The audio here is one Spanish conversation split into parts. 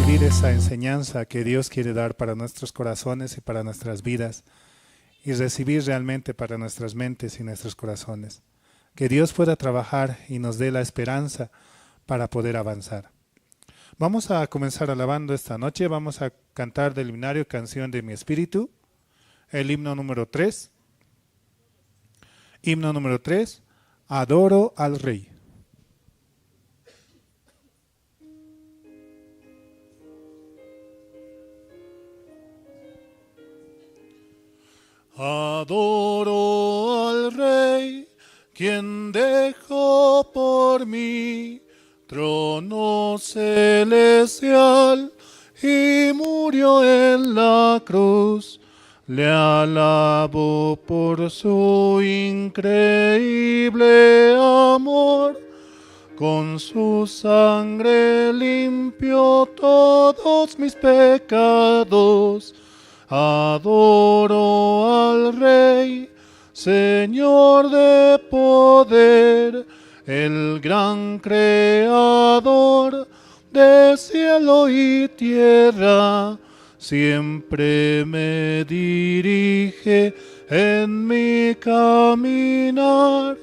recibir esa enseñanza que Dios quiere dar para nuestros corazones y para nuestras vidas, y recibir realmente para nuestras mentes y nuestros corazones. Que Dios pueda trabajar y nos dé la esperanza para poder avanzar. Vamos a comenzar alabando esta noche. Vamos a cantar del himnario Canción de mi Espíritu, el himno número 3. Himno número 3, Adoro al Rey. Adoro al Rey, quien dejó por mí trono celestial y murió en la cruz. Le alabo por su increíble amor, con su sangre limpió todos mis pecados. Adoro al Rey, Señor de poder, el gran creador de cielo y tierra. Siempre me dirige en mi caminar,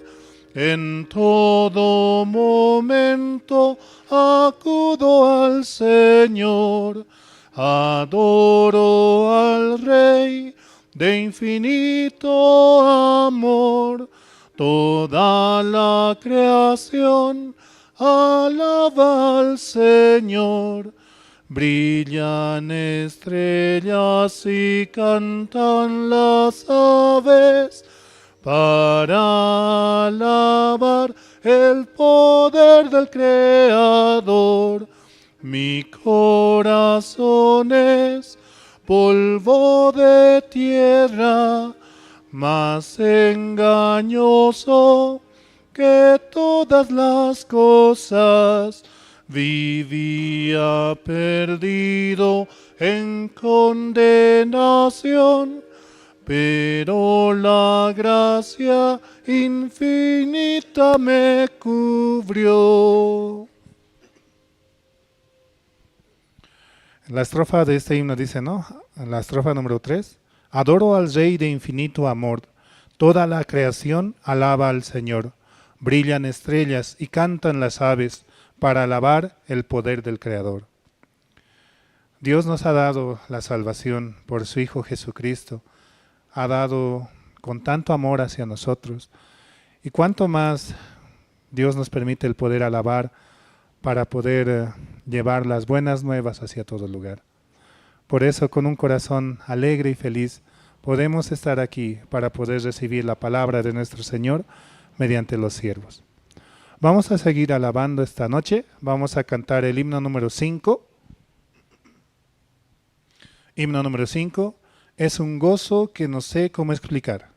en todo momento acudo al Señor. Adoro al Rey de infinito amor, toda la creación alaba al Señor. Brillan estrellas y cantan las aves para alabar el poder del Creador. Mi corazón es polvo de tierra, más engañoso que todas las cosas. Vivía perdido en condenación, pero la gracia infinita me cubrió. La estrofa de este himno dice, ¿no? La estrofa número 3. Adoro al Rey de infinito amor, toda la creación alaba al Señor. Brillan estrellas y cantan las aves para alabar el poder del Creador. Dios nos ha dado la salvación por su Hijo Jesucristo. Ha dado con tanto amor hacia nosotros. Y cuánto más Dios nos permite el poder alabar para poder llevar las buenas nuevas hacia todo lugar. Por eso, con un corazón alegre y feliz, podemos estar aquí para poder recibir la palabra de nuestro Señor mediante los siervos. Vamos a seguir alabando esta noche. Vamos a cantar el himno número 5. Himno número 5. Es un gozo que no sé cómo explicar.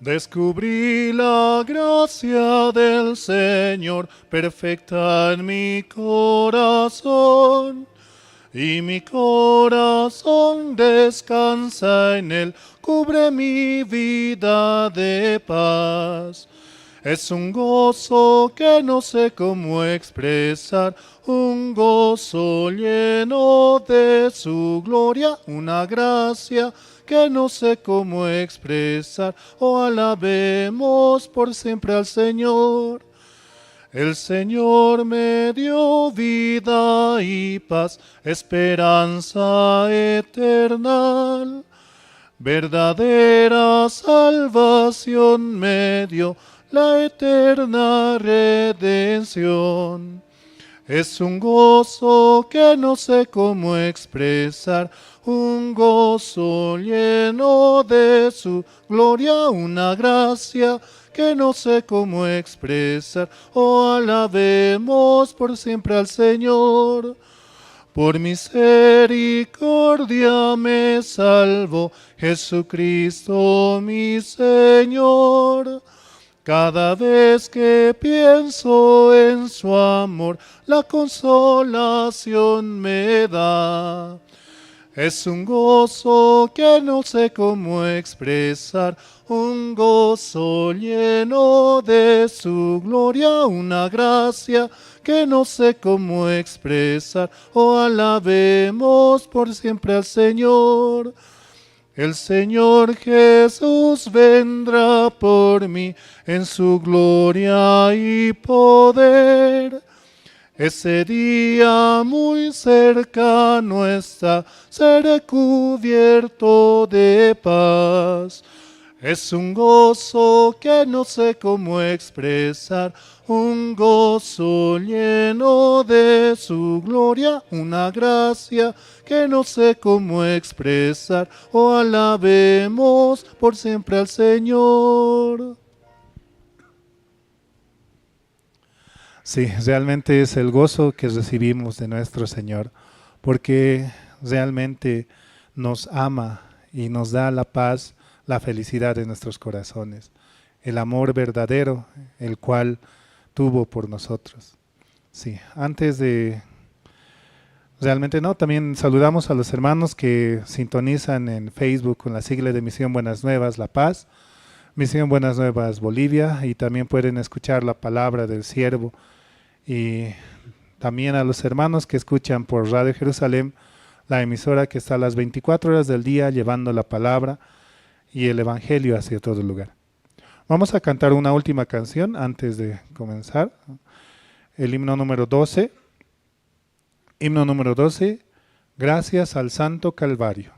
Descubrí la gracia del Señor perfecta en mi corazón, y mi corazón descansa en Él, cubre mi vida de paz. Es un gozo que no sé cómo expresar, un gozo lleno de su gloria, una gracia que no sé cómo expresar. Oh, alabemos por siempre al Señor. El Señor me dio vida y paz, esperanza eterna. Verdadera salvación me dio, la eterna redención. Es un gozo que no sé cómo expresar, un gozo lleno de su gloria, una gracia que no sé cómo expresar. Oh, alabemos por siempre al Señor. Por misericordia me salvó Jesucristo mi Señor. Cada vez que pienso en su amor, la consolación me da. Es un gozo que no sé cómo expresar, un gozo lleno de su gloria, una gracia que no sé cómo expresar. Oh, alabemos por siempre al Señor. El Señor Jesús vendrá por mí en su gloria y poder. Ese día muy cercano está, seré cubierto de paz. Es un gozo que no sé cómo expresar, un gozo lleno de su gloria, una gracia que no sé cómo expresar. Oh, alabemos por siempre al Señor. Sí, realmente es el gozo que recibimos de nuestro Señor, porque realmente nos ama y nos da la paz, la felicidad de nuestros corazones, el amor verdadero, el cual tuvo por nosotros. Sí, antes de realmente no, también saludamos a los hermanos que sintonizan en Facebook con la sigla de Misión Buenas Nuevas La Paz, Misión Buenas Nuevas Bolivia, y también pueden escuchar la palabra del siervo. Y también a los hermanos que escuchan por Radio Jerusalén, la emisora que está a las 24 horas del día llevando la palabra y el evangelio hacia todo lugar. Vamos a cantar una última canción antes de comenzar. El himno número 12. Himno número 12. Gracias al Santo Calvario.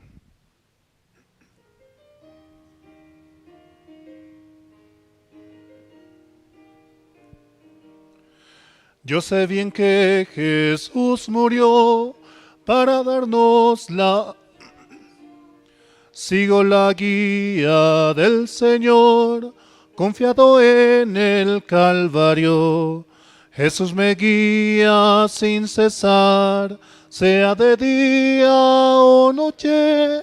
Yo sé bien que Jesús murió para darnos la... Sigo la guía del Señor, confiado en el Calvario. Jesús me guía sin cesar, sea de día o noche.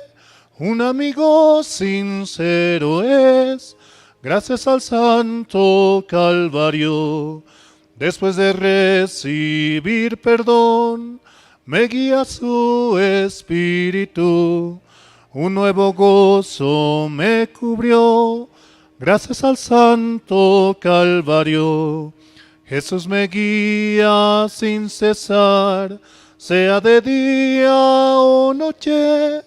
Un amigo sincero es, gracias al Santo Calvario. Después de recibir perdón, me guía su espíritu. Un nuevo gozo me cubrió, gracias al Santo Calvario. Jesús me guía sin cesar, sea de día o noche.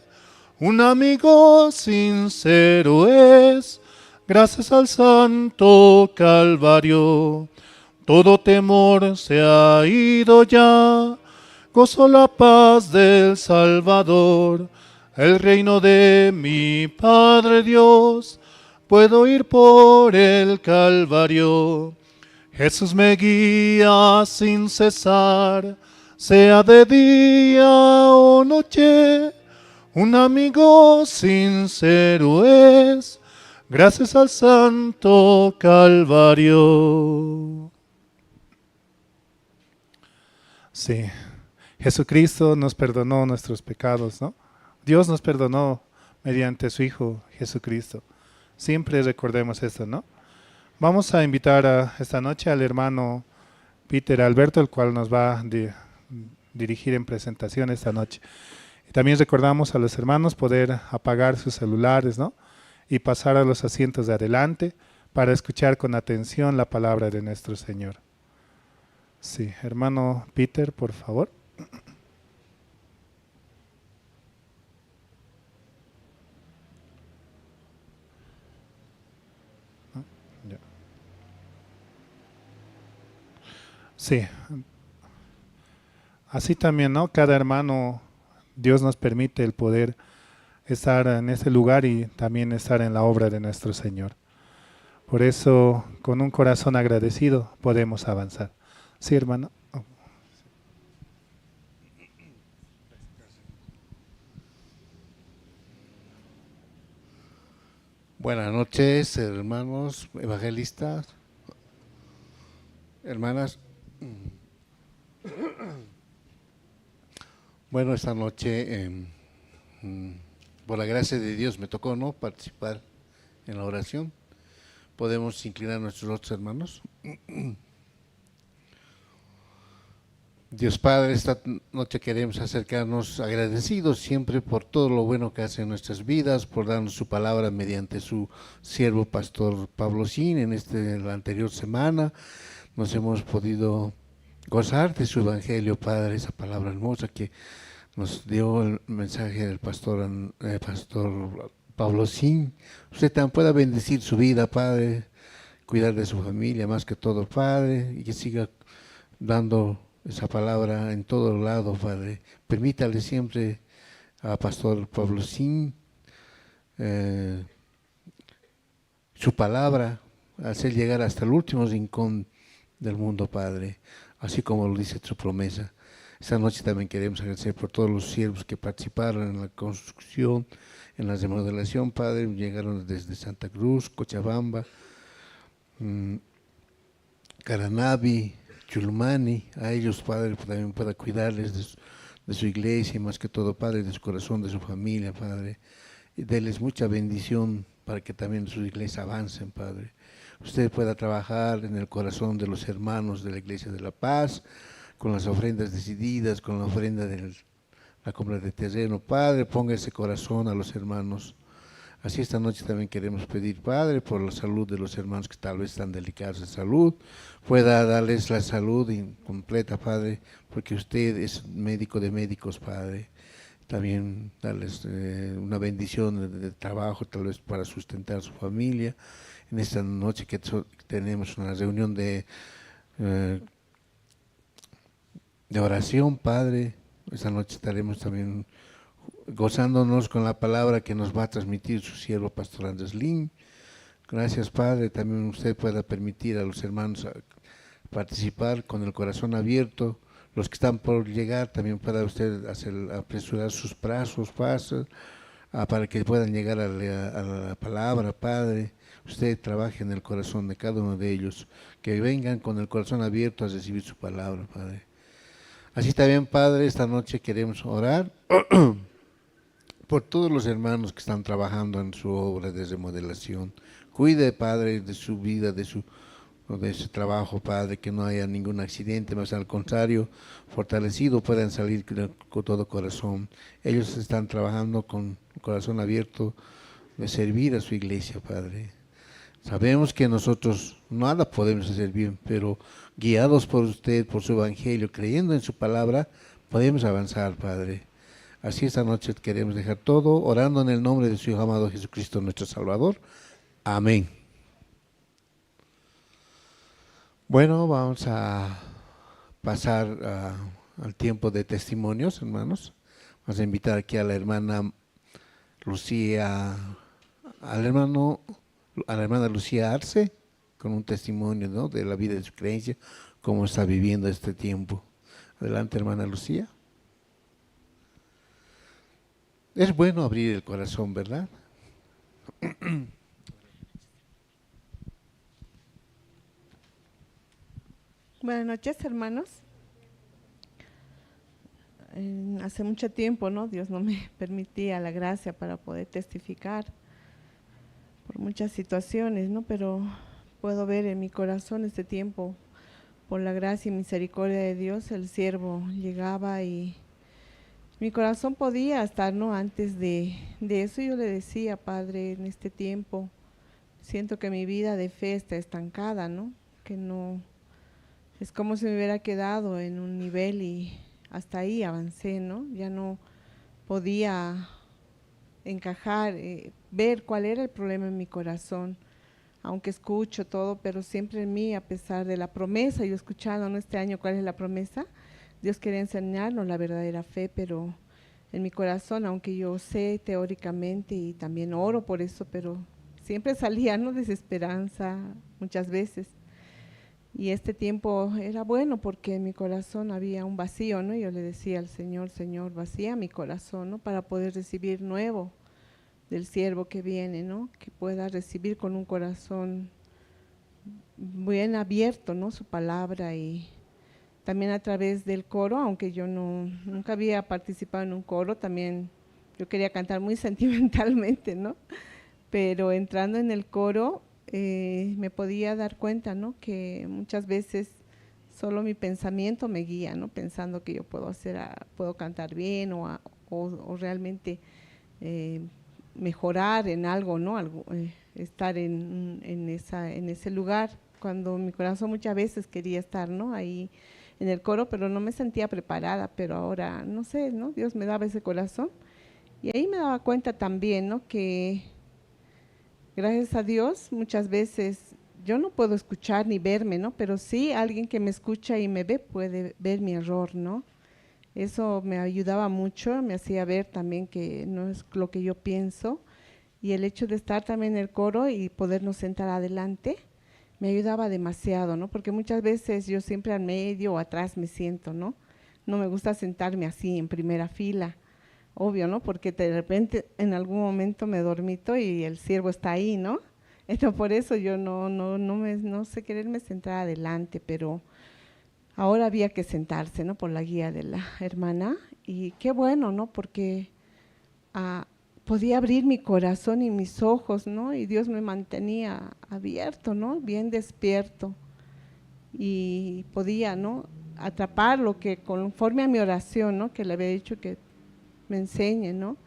Un amigo sincero es, gracias al Santo Calvario. Todo temor se ha ido ya, gozo la paz del Salvador. El reino de mi Padre Dios, puedo ir por el Calvario. Jesús me guía sin cesar, sea de día o noche. Un amigo sincero es, gracias al Santo Calvario. Sí, Jesucristo nos perdonó nuestros pecados, ¿no? Dios nos perdonó mediante su Hijo Jesucristo. Siempre recordemos esto, ¿no? Vamos a invitar esta noche al hermano Peter Alberto, el cual nos va a dirigir en presentación esta noche. Y también recordamos a los hermanos poder apagar sus celulares, ¿no? Y pasar a los asientos de adelante para escuchar con atención la palabra de nuestro Señor. Sí, hermano Peter, por favor. Sí, así también, ¿no? Cada hermano, Dios nos permite el poder estar en ese lugar y también estar en la obra de nuestro Señor. Por eso, con un corazón agradecido, podemos avanzar. Sí, hermano. Buenas noches, hermanos evangelistas, hermanas. Bueno, esta noche, por la gracia de Dios, me tocó no participar en la oración. Podemos inclinar nuestros rostros, hermanos. Dios Padre, esta noche queremos acercarnos agradecidos siempre por todo lo bueno que hace en nuestras vidas, por darnos su palabra mediante su siervo pastor Pablo Sin. La anterior semana nos hemos podido gozar de su evangelio, Padre, esa palabra hermosa que nos dio el mensaje del pastor Pablo Sin. Usted también pueda bendecir su vida, Padre, cuidar de su familia más que todo, Padre, y que siga dando esa palabra en todo lado, Padre. Permítale siempre a Pastor Pablo Sin su palabra, hacer llegar hasta el último rincón del mundo, Padre, así como lo dice su promesa. Esta noche también queremos agradecer por todos los siervos que participaron en la construcción, en la remodelación, Padre. Llegaron desde Santa Cruz, Cochabamba, Caranavi, Chulmani. A ellos, Padre, también pueda cuidarles de su iglesia y más que todo, Padre, de su corazón, de su familia, Padre. Y déles mucha bendición para que también sus iglesias avancen, Padre. Usted pueda trabajar en el corazón de los hermanos de la Iglesia de la Paz, con las ofrendas decididas, con la ofrenda de la compra de terreno. Padre, ponga ese corazón a los hermanos. Así esta noche también queremos pedir, Padre, por la salud de los hermanos que tal vez están delicados de salud, pueda darles la salud completa, Padre, porque usted es médico de médicos, Padre. También darles una bendición de trabajo, tal vez para sustentar a su familia. En esta noche que tenemos una reunión de oración, Padre, esta noche estaremos también gozándonos con la palabra que nos va a transmitir su siervo Pastor Andrés Lin. Gracias, Padre. También usted pueda permitir a los hermanos participar con el corazón abierto. Los que están por llegar, también pueda usted apresurar sus brazos, para que puedan llegar a la palabra, Padre. Usted trabaje en el corazón de cada uno de ellos, que vengan con el corazón abierto a recibir su palabra, Padre. Así también, Padre, esta noche queremos orar por todos los hermanos que están trabajando en su obra de remodelación. Cuide, Padre, de su vida, de ese trabajo, Padre, que no haya ningún accidente, más al contrario, fortalecido puedan salir con todo corazón. Ellos están trabajando con corazón abierto de servir a su iglesia, Padre. Sabemos que nosotros nada podemos hacer bien, pero guiados por usted, por su evangelio, creyendo en su palabra, podemos avanzar, Padre. Así esta noche queremos dejar todo, orando en el nombre de su Hijo amado Jesucristo, nuestro Salvador. Amén. Bueno, vamos a pasar al tiempo de testimonios, hermanos. Vamos a invitar aquí a la hermana Lucía, a la hermana Lucía Arce, con un testimonio, ¿no?, de la vida de su creencia, cómo está viviendo este tiempo. Adelante, hermana Lucía. Es bueno abrir el corazón, ¿verdad? Buenas noches, hermanos. Hace mucho tiempo, ¿no?, Dios no me permitía la gracia para poder testificar por muchas situaciones, ¿no? Pero puedo ver en mi corazón este tiempo, por la gracia y misericordia de Dios, el siervo llegaba y mi corazón podía estar, ¿no? Antes de eso yo le decía, Padre, en este tiempo siento que mi vida de fe está estancada, ¿no? Que no, es como si me hubiera quedado en un nivel y hasta ahí avancé, ¿no? Ya no podía encajar, ver cuál era el problema en mi corazón, aunque escucho todo, pero siempre en mí, a pesar de la promesa, yo escuchando, ¿no?, este año, ¿cuál es la promesa? Dios quería enseñarnos la verdadera fe, pero en mi corazón, aunque yo sé teóricamente y también oro por eso, pero siempre salía, ¿no?, desesperanza muchas veces. Y este tiempo era bueno porque en mi corazón había un vacío, ¿no? Yo le decía al Señor, Señor, vacía mi corazón, ¿no?, para poder recibir nuevo del siervo que viene, ¿no? Que pueda recibir con un corazón bien abierto, ¿no?, su palabra. Y también a través del coro, aunque yo nunca había participado en un coro, también yo quería cantar muy sentimentalmente, ¿no? Pero entrando en el coro me podía dar cuenta, ¿no?, que muchas veces Solo mi pensamiento me guía, ¿no? Pensando que yo puedo puedo cantar bien o realmente mejorar en algo, ¿no? Estar en ese lugar, cuando mi corazón muchas veces quería estar, ¿no? Ahí en el coro, pero no me sentía preparada, pero ahora, no sé, ¿no? Dios me daba ese corazón y ahí me daba cuenta también, ¿no? Que gracias a Dios muchas veces yo no puedo escuchar ni verme, ¿no? Pero sí alguien que me escucha y me ve puede ver mi error, ¿no? Eso me ayudaba mucho, me hacía ver también que no es lo que yo pienso, y el hecho de estar también en el coro y podernos sentar adelante me ayudaba demasiado, ¿no? Porque muchas veces yo siempre al medio o atrás me siento, ¿no? No me gusta sentarme así en primera fila, obvio, ¿no? Porque de repente en algún momento me dormito y el siervo está ahí, ¿no? Entonces por eso yo no sé quererme sentar adelante, pero ahora había que sentarse, ¿no? Por la guía de la hermana, y qué bueno, ¿no? Porque podía abrir mi corazón y mis ojos, ¿no? Y Dios me mantenía abierto, ¿no? Bien despierto, y podía, ¿no? Atrapar lo que conforme a mi oración, ¿no? Que le había dicho que me enseñe, ¿no?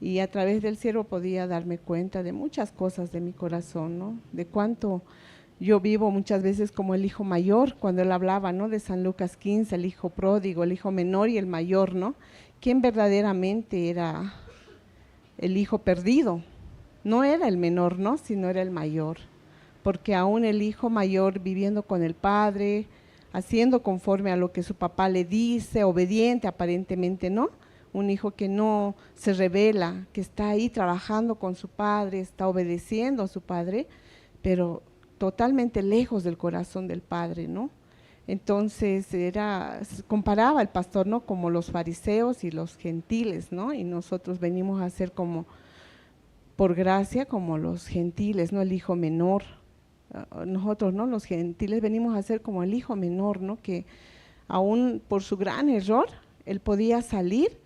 Y a través del cielo podía darme cuenta de muchas cosas de mi corazón, ¿no? De cuánto yo vivo muchas veces como el hijo mayor, cuando él hablaba, ¿no? De San Lucas 15, el hijo pródigo, el hijo menor y el mayor, ¿no? ¿Quién verdaderamente era el hijo perdido? No era el menor, ¿no? Sino era el mayor, porque aún el hijo mayor viviendo con el padre, haciendo conforme a lo que su papá le dice, obediente aparentemente, ¿no? Un hijo que no se revela, que está ahí trabajando con su padre, está obedeciendo a su padre, pero totalmente lejos del corazón del padre, ¿no? Entonces comparaba el pastor, ¿no? Como los fariseos y los gentiles, ¿no? Y nosotros venimos a ser como, por gracia, como los gentiles, ¿no? El hijo menor. Nosotros, ¿no? Los gentiles venimos a ser como el hijo menor, ¿no? Que aún por su gran error, él podía salir,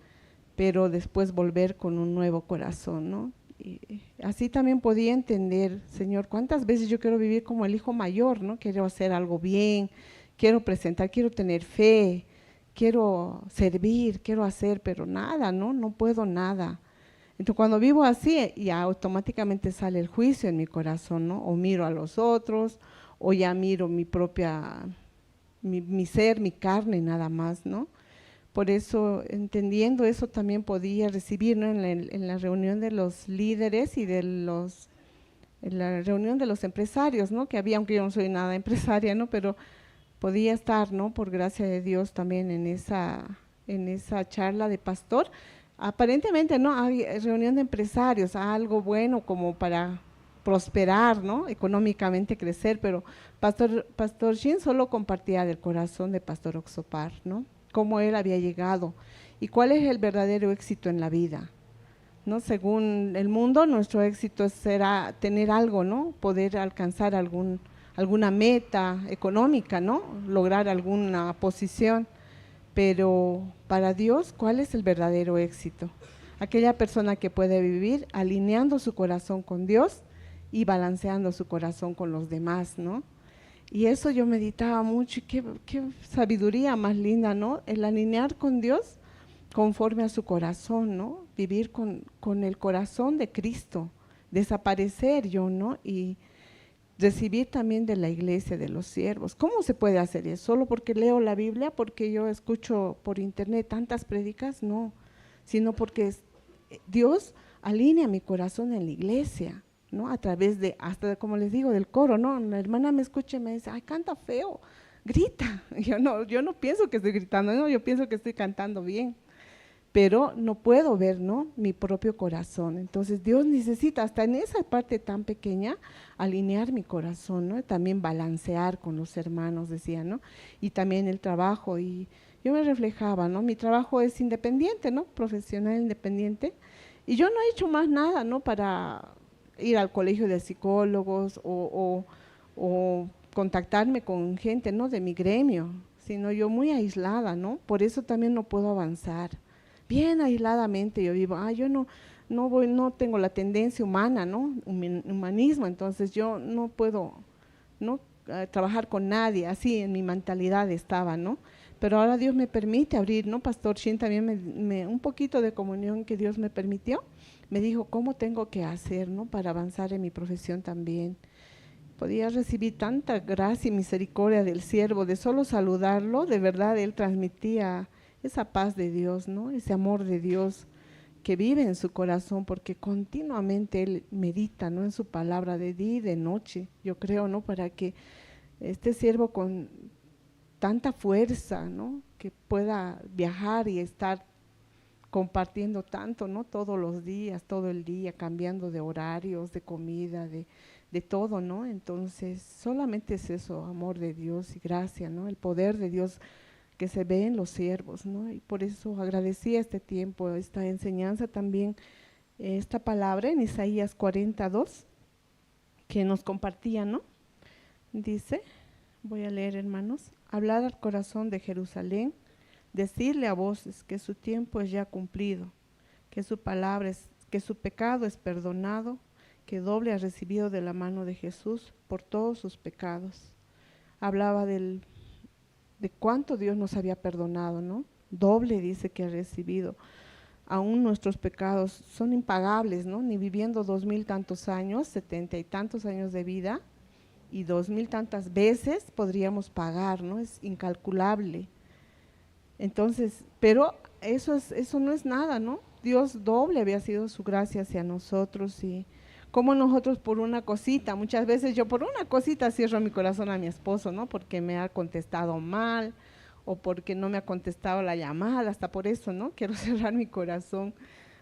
pero después volver con un nuevo corazón, ¿no? Y así también podía entender, Señor, cuántas veces yo quiero vivir como el hijo mayor, ¿no? Quiero hacer algo bien, quiero presentar, quiero tener fe, quiero servir, quiero hacer, pero nada, ¿no? No puedo nada. Entonces cuando vivo así, ya automáticamente sale el juicio en mi corazón, ¿no? O miro a los otros, o ya miro mi propia, mi ser, mi carne, nada más, ¿no? Por eso, entendiendo eso, también podía recibir, ¿no? En la reunión de los líderes y en la reunión de los empresarios, ¿no? Que había, aunque yo no soy nada empresaria, ¿no? Pero podía estar, ¿no? Por gracia de Dios también en esa charla de pastor. Aparentemente, ¿no? Había reunión de empresarios, algo bueno como para prosperar, ¿no? Económicamente crecer, pero Pastor Shin solo compartía del corazón de Pastor Oxopar, ¿no? Cómo él había llegado y cuál es el verdadero éxito en la vida, ¿no? Según el mundo, nuestro éxito será tener algo, ¿no? Poder alcanzar alguna meta económica, ¿no? Lograr alguna posición, pero para Dios, ¿cuál es el verdadero éxito? Aquella persona que puede vivir alineando su corazón con Dios y balanceando su corazón con los demás, ¿no? Y eso yo meditaba mucho, y qué sabiduría más linda, ¿no? El alinear con Dios conforme a su corazón, ¿no? Vivir con el corazón de Cristo, desaparecer yo, ¿no? Y recibir también de la iglesia, de los siervos. ¿Cómo se puede hacer eso? ¿Solo porque leo la Biblia, porque yo escucho por internet tantas prédicas? No, sino porque Dios alinea mi corazón en la iglesia, ¿no? A través de, hasta como les digo, del coro, ¿no? La hermana me escucha y me dice, ay, canta feo, grita. Yo no pienso que estoy gritando, ¿no? Yo pienso que estoy cantando bien, pero no puedo ver, ¿no? Mi propio corazón. Entonces Dios necesita, hasta en esa parte tan pequeña, alinear mi corazón, ¿no? También balancear con los hermanos, decía, ¿no? Y también el trabajo, y yo me reflejaba, ¿no? Mi trabajo es independiente, ¿no? Profesional independiente, y yo no he hecho más nada, ¿no? Para ir al colegio de psicólogos o contactarme con gente, ¿no? De mi gremio, sino yo muy aislada, ¿no? Por eso también no puedo avanzar. Bien aisladamente yo vivo, yo no tengo la tendencia humana, ¿no? Humanismo, entonces yo no puedo, ¿no? trabajar con nadie, así en mi mentalidad estaba, ¿no? Pero ahora Dios me permite abrir, ¿no? Pastor Shin también un poquito de comunión que Dios me permitió, me dijo cómo tengo que hacer, ¿no? Para avanzar en mi profesión también. Podía recibir tanta gracia y misericordia del siervo, de solo saludarlo, de verdad él transmitía esa paz de Dios, ¿no? Ese amor de Dios que vive en su corazón, porque continuamente él medita, ¿no? En su palabra de día y de noche, yo creo, ¿no? Para que este siervo con tanta fuerza, ¿no? Que pueda viajar y estar compartiendo tanto, ¿no? Todos los días, todo el día, cambiando de horarios, de comida, de todo, ¿no? Entonces, solamente es eso, amor de Dios y gracia, ¿no? El poder de Dios que se ve en los siervos, ¿no? Y por eso agradecí este tiempo, esta enseñanza también, esta palabra en Isaías 42, que nos compartía, ¿no? Dice, voy a leer, hermanos: hablar al corazón de Jerusalén, decirle a voces que su tiempo es ya cumplido, que su palabra es, que su pecado es perdonado, que doble ha recibido de la mano de Jesús por todos sus pecados. Hablaba de cuánto Dios nos había perdonado, ¿no? Doble dice que ha recibido. Aún nuestros pecados son impagables, ¿no? Ni viviendo 2000 tantos años, 70 y tantos años de vida, y 2000 tantas veces podríamos pagar, ¿no? Es incalculable. Entonces, pero eso no es nada, ¿no? Dios doble había sido su gracia hacia nosotros, y como nosotros por una cosita, muchas veces yo por una cosita cierro mi corazón a mi esposo, ¿no? Porque me ha contestado mal o porque no me ha contestado la llamada, hasta por eso, ¿no? Quiero cerrar mi corazón.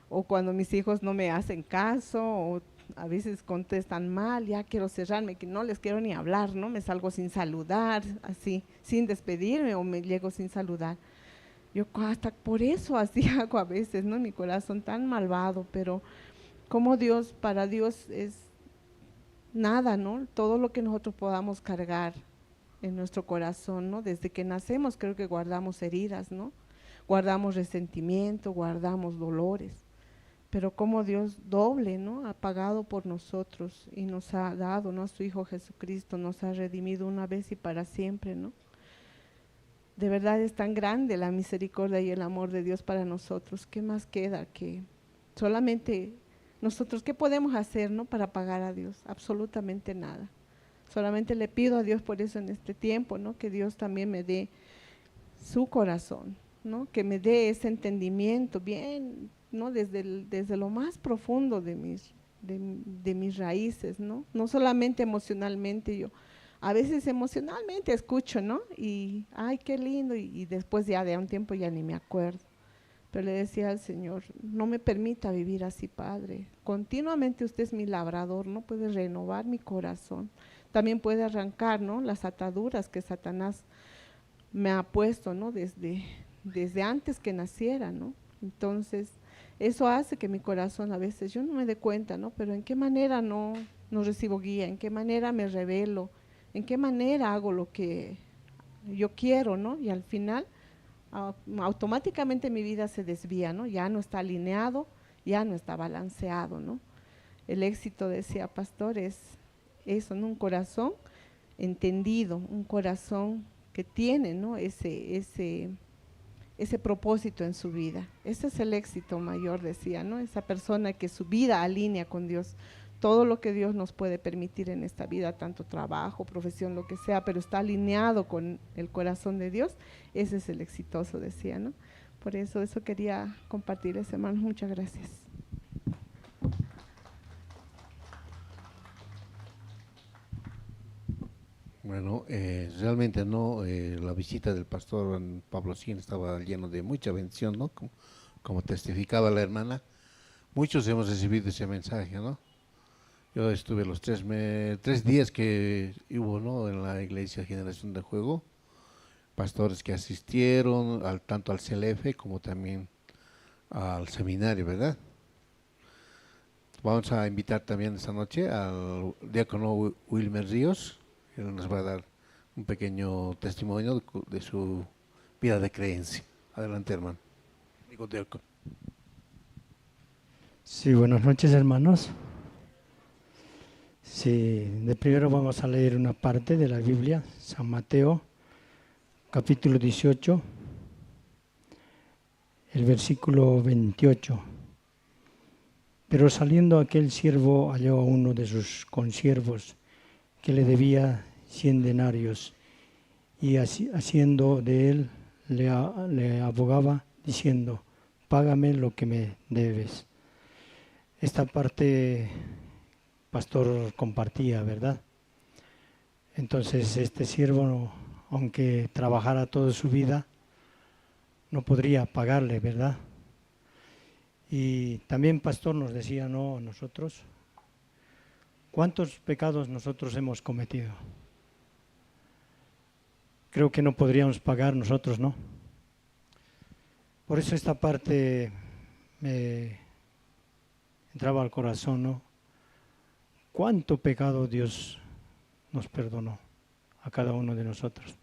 O cuando mis hijos no me hacen caso o a veces contestan mal, ya quiero cerrarme, que no les quiero ni hablar, ¿no? Me salgo sin saludar, así, sin despedirme, o me llego sin saludar. Yo hasta por eso así hago a veces, ¿no? Mi corazón tan malvado, pero como Dios, para Dios es nada, ¿no? Todo lo que nosotros podamos cargar en nuestro corazón, ¿no? Desde que nacemos creo que guardamos heridas, ¿no? Guardamos resentimiento, guardamos dolores, pero como Dios doble, ¿no? Ha pagado por nosotros y nos ha dado, ¿no? A su Hijo Jesucristo, nos ha redimido una vez y para siempre, ¿no? De verdad es tan grande la misericordia y el amor de Dios para nosotros. ¿Qué más queda? Que solamente nosotros, ¿qué podemos hacer, no? Para pagar a Dios, absolutamente nada. Solamente le pido a Dios por eso en este tiempo, ¿no? Que Dios también me dé su corazón, ¿no? Que me dé ese entendimiento bien, ¿no? Desde lo más profundo de mis raíces, ¿no? No solamente emocionalmente, yo a veces emocionalmente escucho, ¿no? Y, ay, qué lindo, y después ya de un tiempo ya ni me acuerdo. Pero le decía al Señor, no me permita vivir así, Padre. Continuamente usted es mi labrador, ¿no? Puede renovar mi corazón. También puede arrancar, ¿no? Las ataduras que Satanás me ha puesto, ¿no? Desde antes que naciera, ¿no? Entonces, eso hace que mi corazón a veces, yo no me dé cuenta, ¿no? Pero en qué manera no recibo guía, en qué manera me rebelo, en qué manera hago lo que yo quiero, ¿no? Y al final, automáticamente mi vida se desvía, ¿no? Ya no está alineado, ya no está balanceado, ¿no? El éxito, decía Pastor, es eso, ¿no? Un corazón entendido, un corazón que tiene, ¿no? ese propósito en su vida. Ese es el éxito mayor, decía, ¿no? Esa persona que su vida alinea con Dios. Todo lo que Dios nos puede permitir en esta vida, tanto trabajo, profesión, lo que sea, pero está alineado con el corazón de Dios, ese es el exitoso, decía, ¿no? Por eso quería compartirles, hermanos. Muchas gracias. Bueno, realmente no, la visita del pastor Pablo Sien estaba lleno de mucha bendición, ¿no? Como testificaba la hermana, muchos hemos recibido ese mensaje, ¿no? Yo estuve los 3 días que hubo, ¿no? En la iglesia Generación de Juego, pastores que asistieron tanto al CLF como también al seminario, ¿verdad? Vamos a invitar también esta noche al diácono Wilmer Ríos. Él nos va a dar un pequeño testimonio de su vida de creencia. Adelante, hermano. Digo, diácono. Sí, buenas noches, hermanos. Sí, de primero vamos a leer una parte de la Biblia, San Mateo, capítulo 18, el versículo 28. Pero saliendo aquel siervo halló a uno de sus consiervos que le debía 100 denarios y haciendo de él le abogaba diciendo, págame lo que me debes. Esta parte pastor compartía, ¿verdad? Entonces este siervo, aunque trabajara toda su vida, no podría pagarle, ¿verdad? Y también pastor nos decía, no, nosotros, ¿cuántos pecados nosotros hemos cometido? Creo que no podríamos pagar nosotros, ¿no? Por eso esta parte me entraba al corazón, ¿no? ¿Cuánto pecado Dios nos perdonó a cada uno de nosotros?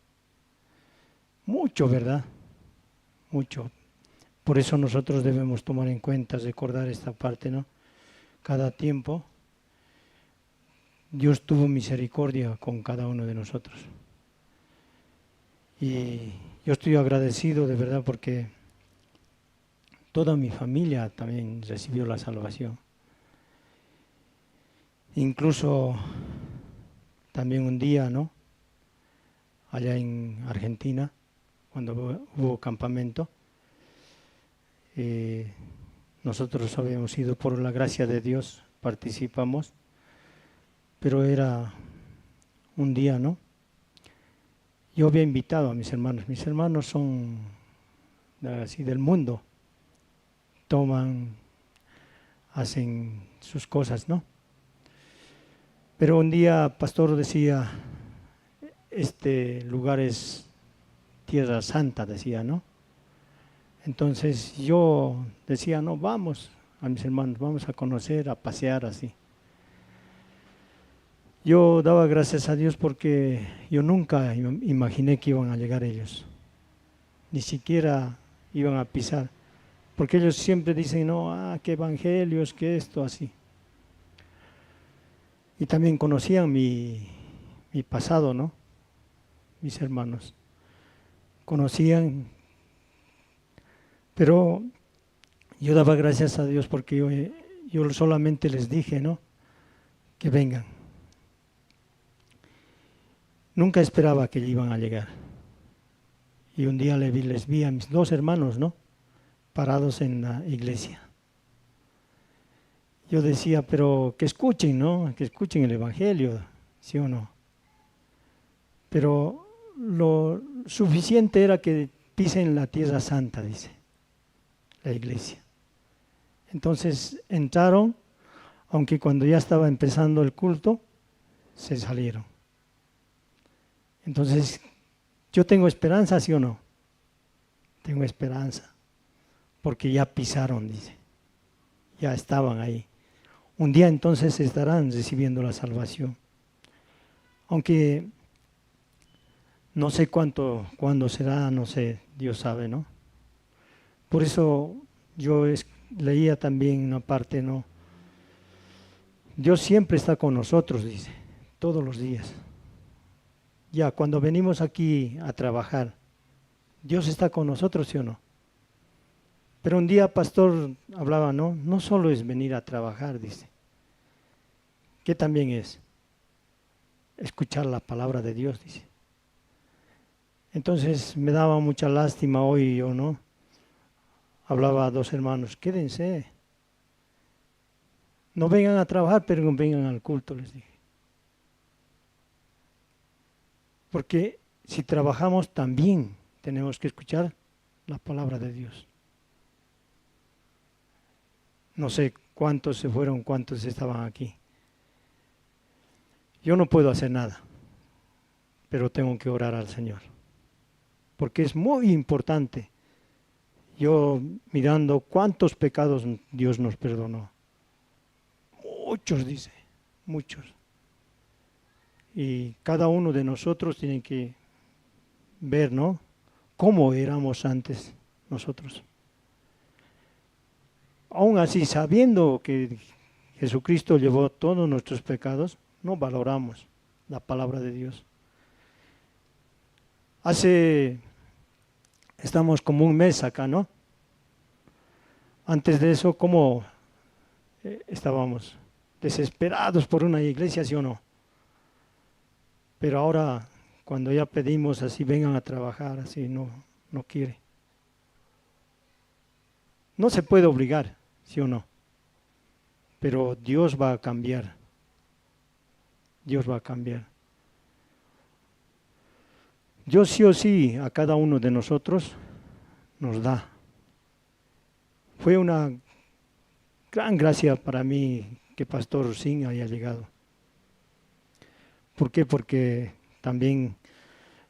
Mucho, ¿verdad? Mucho. Por eso nosotros debemos tomar en cuenta, recordar esta parte, ¿no? Cada tiempo Dios tuvo misericordia con cada uno de nosotros. Y yo estoy agradecido de verdad porque toda mi familia también recibió la salvación. Incluso también un día, ¿no? Allá en Argentina, cuando hubo campamento, nosotros habíamos ido por la gracia de Dios, participamos, pero era un día, ¿no? Yo había invitado a mis hermanos son así del mundo, toman, hacen sus cosas, ¿no? Pero un día pastor decía, este lugar es Tierra Santa, decía, ¿no? Entonces yo decía, no, vamos a mis hermanos, vamos a conocer, a pasear así. Yo daba gracias a Dios porque yo nunca imaginé que iban a llegar ellos, ni siquiera iban a pisar, porque ellos siempre dicen, no, qué evangelios, qué esto, así. Y también conocían mi pasado, ¿no? Mis hermanos. Conocían, pero yo daba gracias a Dios porque yo solamente les dije, ¿no? Que vengan. Nunca esperaba que iban a llegar. Y un día les vi a mis dos hermanos, ¿no? Parados en la iglesia. Yo decía, pero que escuchen, ¿no? Que escuchen el Evangelio, ¿sí o no? Pero lo suficiente era que pisen la Tierra Santa, dice la iglesia. Entonces entraron, aunque cuando ya estaba empezando el culto, se salieron. Entonces, yo tengo esperanza, ¿sí o no? Tengo esperanza, porque ya pisaron, dice. Ya estaban ahí. Un día entonces estarán recibiendo la salvación. Aunque no sé cuándo será, no sé, Dios sabe, ¿no? Por eso yo leía también una parte, ¿no? Dios siempre está con nosotros, dice, todos los días. Ya, cuando venimos aquí a trabajar, Dios está con nosotros, ¿sí o no? Pero un día pastor hablaba, ¿no? No solo es venir a trabajar, dice. ¿Qué también es? Escuchar la palabra de Dios, dice. Entonces me daba mucha lástima hoy, yo, ¿no? Hablaba a dos hermanos, quédense. No vengan a trabajar, pero vengan al culto, les dije. Porque si trabajamos también tenemos que escuchar la palabra de Dios. No sé cuántos se fueron, cuántos estaban aquí. Yo no puedo hacer nada, pero tengo que orar al Señor. Porque es muy importante. Yo mirando cuántos pecados Dios nos perdonó. Muchos, dice, muchos. Y cada uno de nosotros tiene que ver, ¿no? Cómo éramos antes nosotros. Aún así, sabiendo que Jesucristo llevó todos nuestros pecados, no valoramos la palabra de Dios. Estamos como un mes acá, ¿no? Antes de eso, ¿cómo estábamos? Desesperados por una iglesia, ¿sí o no? Pero ahora, cuando ya pedimos así, vengan a trabajar, así, no quiere. No se puede obligar, ¿sí o no? Pero Dios va a cambiar. Dios va a cambiar. Dios sí o sí a cada uno de nosotros nos da. Fue una gran gracia para mí que Pastor Sin haya llegado. ¿Por qué? Porque también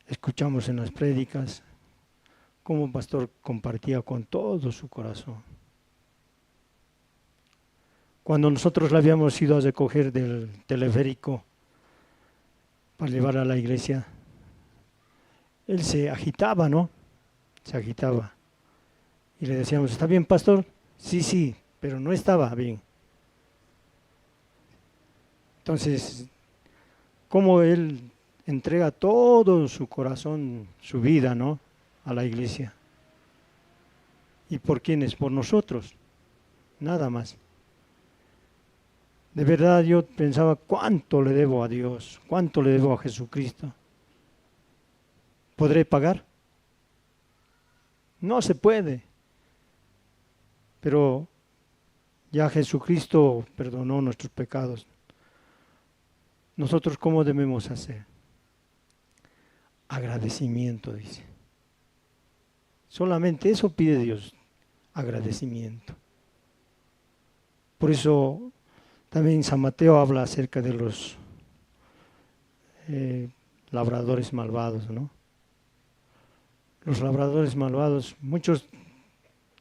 escuchamos en las prédicas cómo un pastor compartía con todo su corazón. Cuando nosotros la habíamos ido a recoger del teleférico para llevar a la iglesia, él se agitaba, ¿no? Se agitaba. Y le decíamos, ¿está bien, pastor? Sí, pero no estaba bien. Entonces, cómo él entrega todo su corazón, su vida, ¿no? A la iglesia. ¿Y por quiénes? Por nosotros. Nada más. De verdad yo pensaba, ¿cuánto le debo a Dios? ¿Cuánto le debo a Jesucristo? ¿Podré pagar? No se puede. Pero ya Jesucristo perdonó nuestros pecados. ¿Nosotros cómo debemos hacer? Agradecimiento, dice. Solamente eso pide Dios, agradecimiento. Por eso también San Mateo habla acerca de los labradores malvados, ¿no? Los labradores malvados, muchos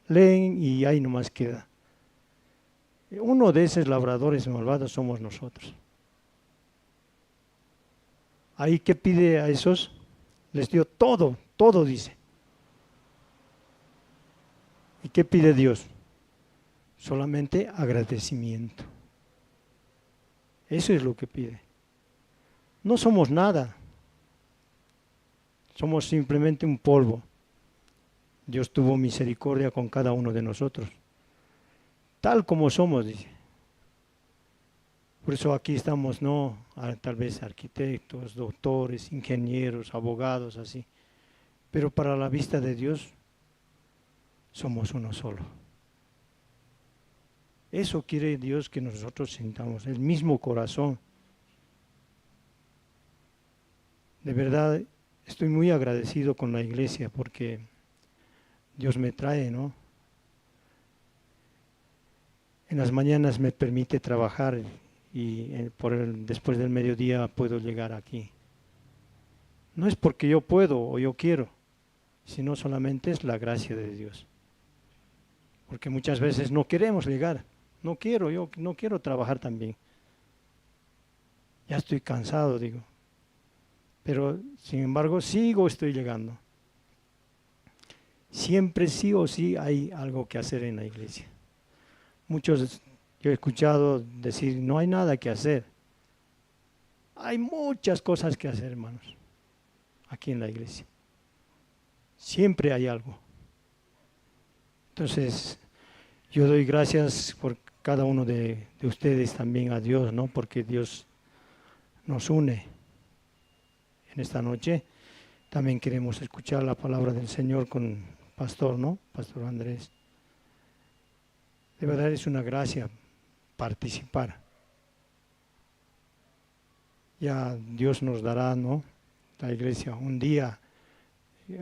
leen y ahí nomás queda. Uno de esos labradores malvados somos nosotros. Ahí, ¿qué pide a esos? Les dio todo, todo dice. ¿Y qué pide Dios? Solamente agradecimiento. Eso es lo que pide. No somos nada. Somos simplemente un polvo. Dios tuvo misericordia con cada uno de nosotros. Tal como somos, dice. Por eso aquí estamos, no, tal vez arquitectos, doctores, ingenieros, abogados, así. Pero para la vista de Dios, somos uno solo. Eso quiere Dios que nosotros sintamos, el mismo corazón. De verdad, estoy muy agradecido con la iglesia porque Dios me trae, ¿no? En las mañanas me permite trabajar y después del mediodía puedo llegar aquí. No es porque yo puedo o yo quiero, sino solamente es la gracia de Dios. Porque muchas veces no queremos llegar. Yo no quiero trabajar también. Ya estoy cansado, digo. Pero, sin embargo, estoy llegando. Siempre sí o sí hay algo que hacer en la iglesia. Muchos, yo he escuchado decir, no hay nada que hacer. Hay muchas cosas que hacer, hermanos, aquí en la iglesia. Siempre hay algo. Entonces, yo doy gracias por cada uno de ustedes también a Dios, ¿no? Porque Dios nos une en esta noche. También queremos escuchar la palabra del Señor con Pastor, ¿no? Pastor Andrés. De verdad es una gracia participar. Ya Dios nos dará, ¿no? La iglesia un día,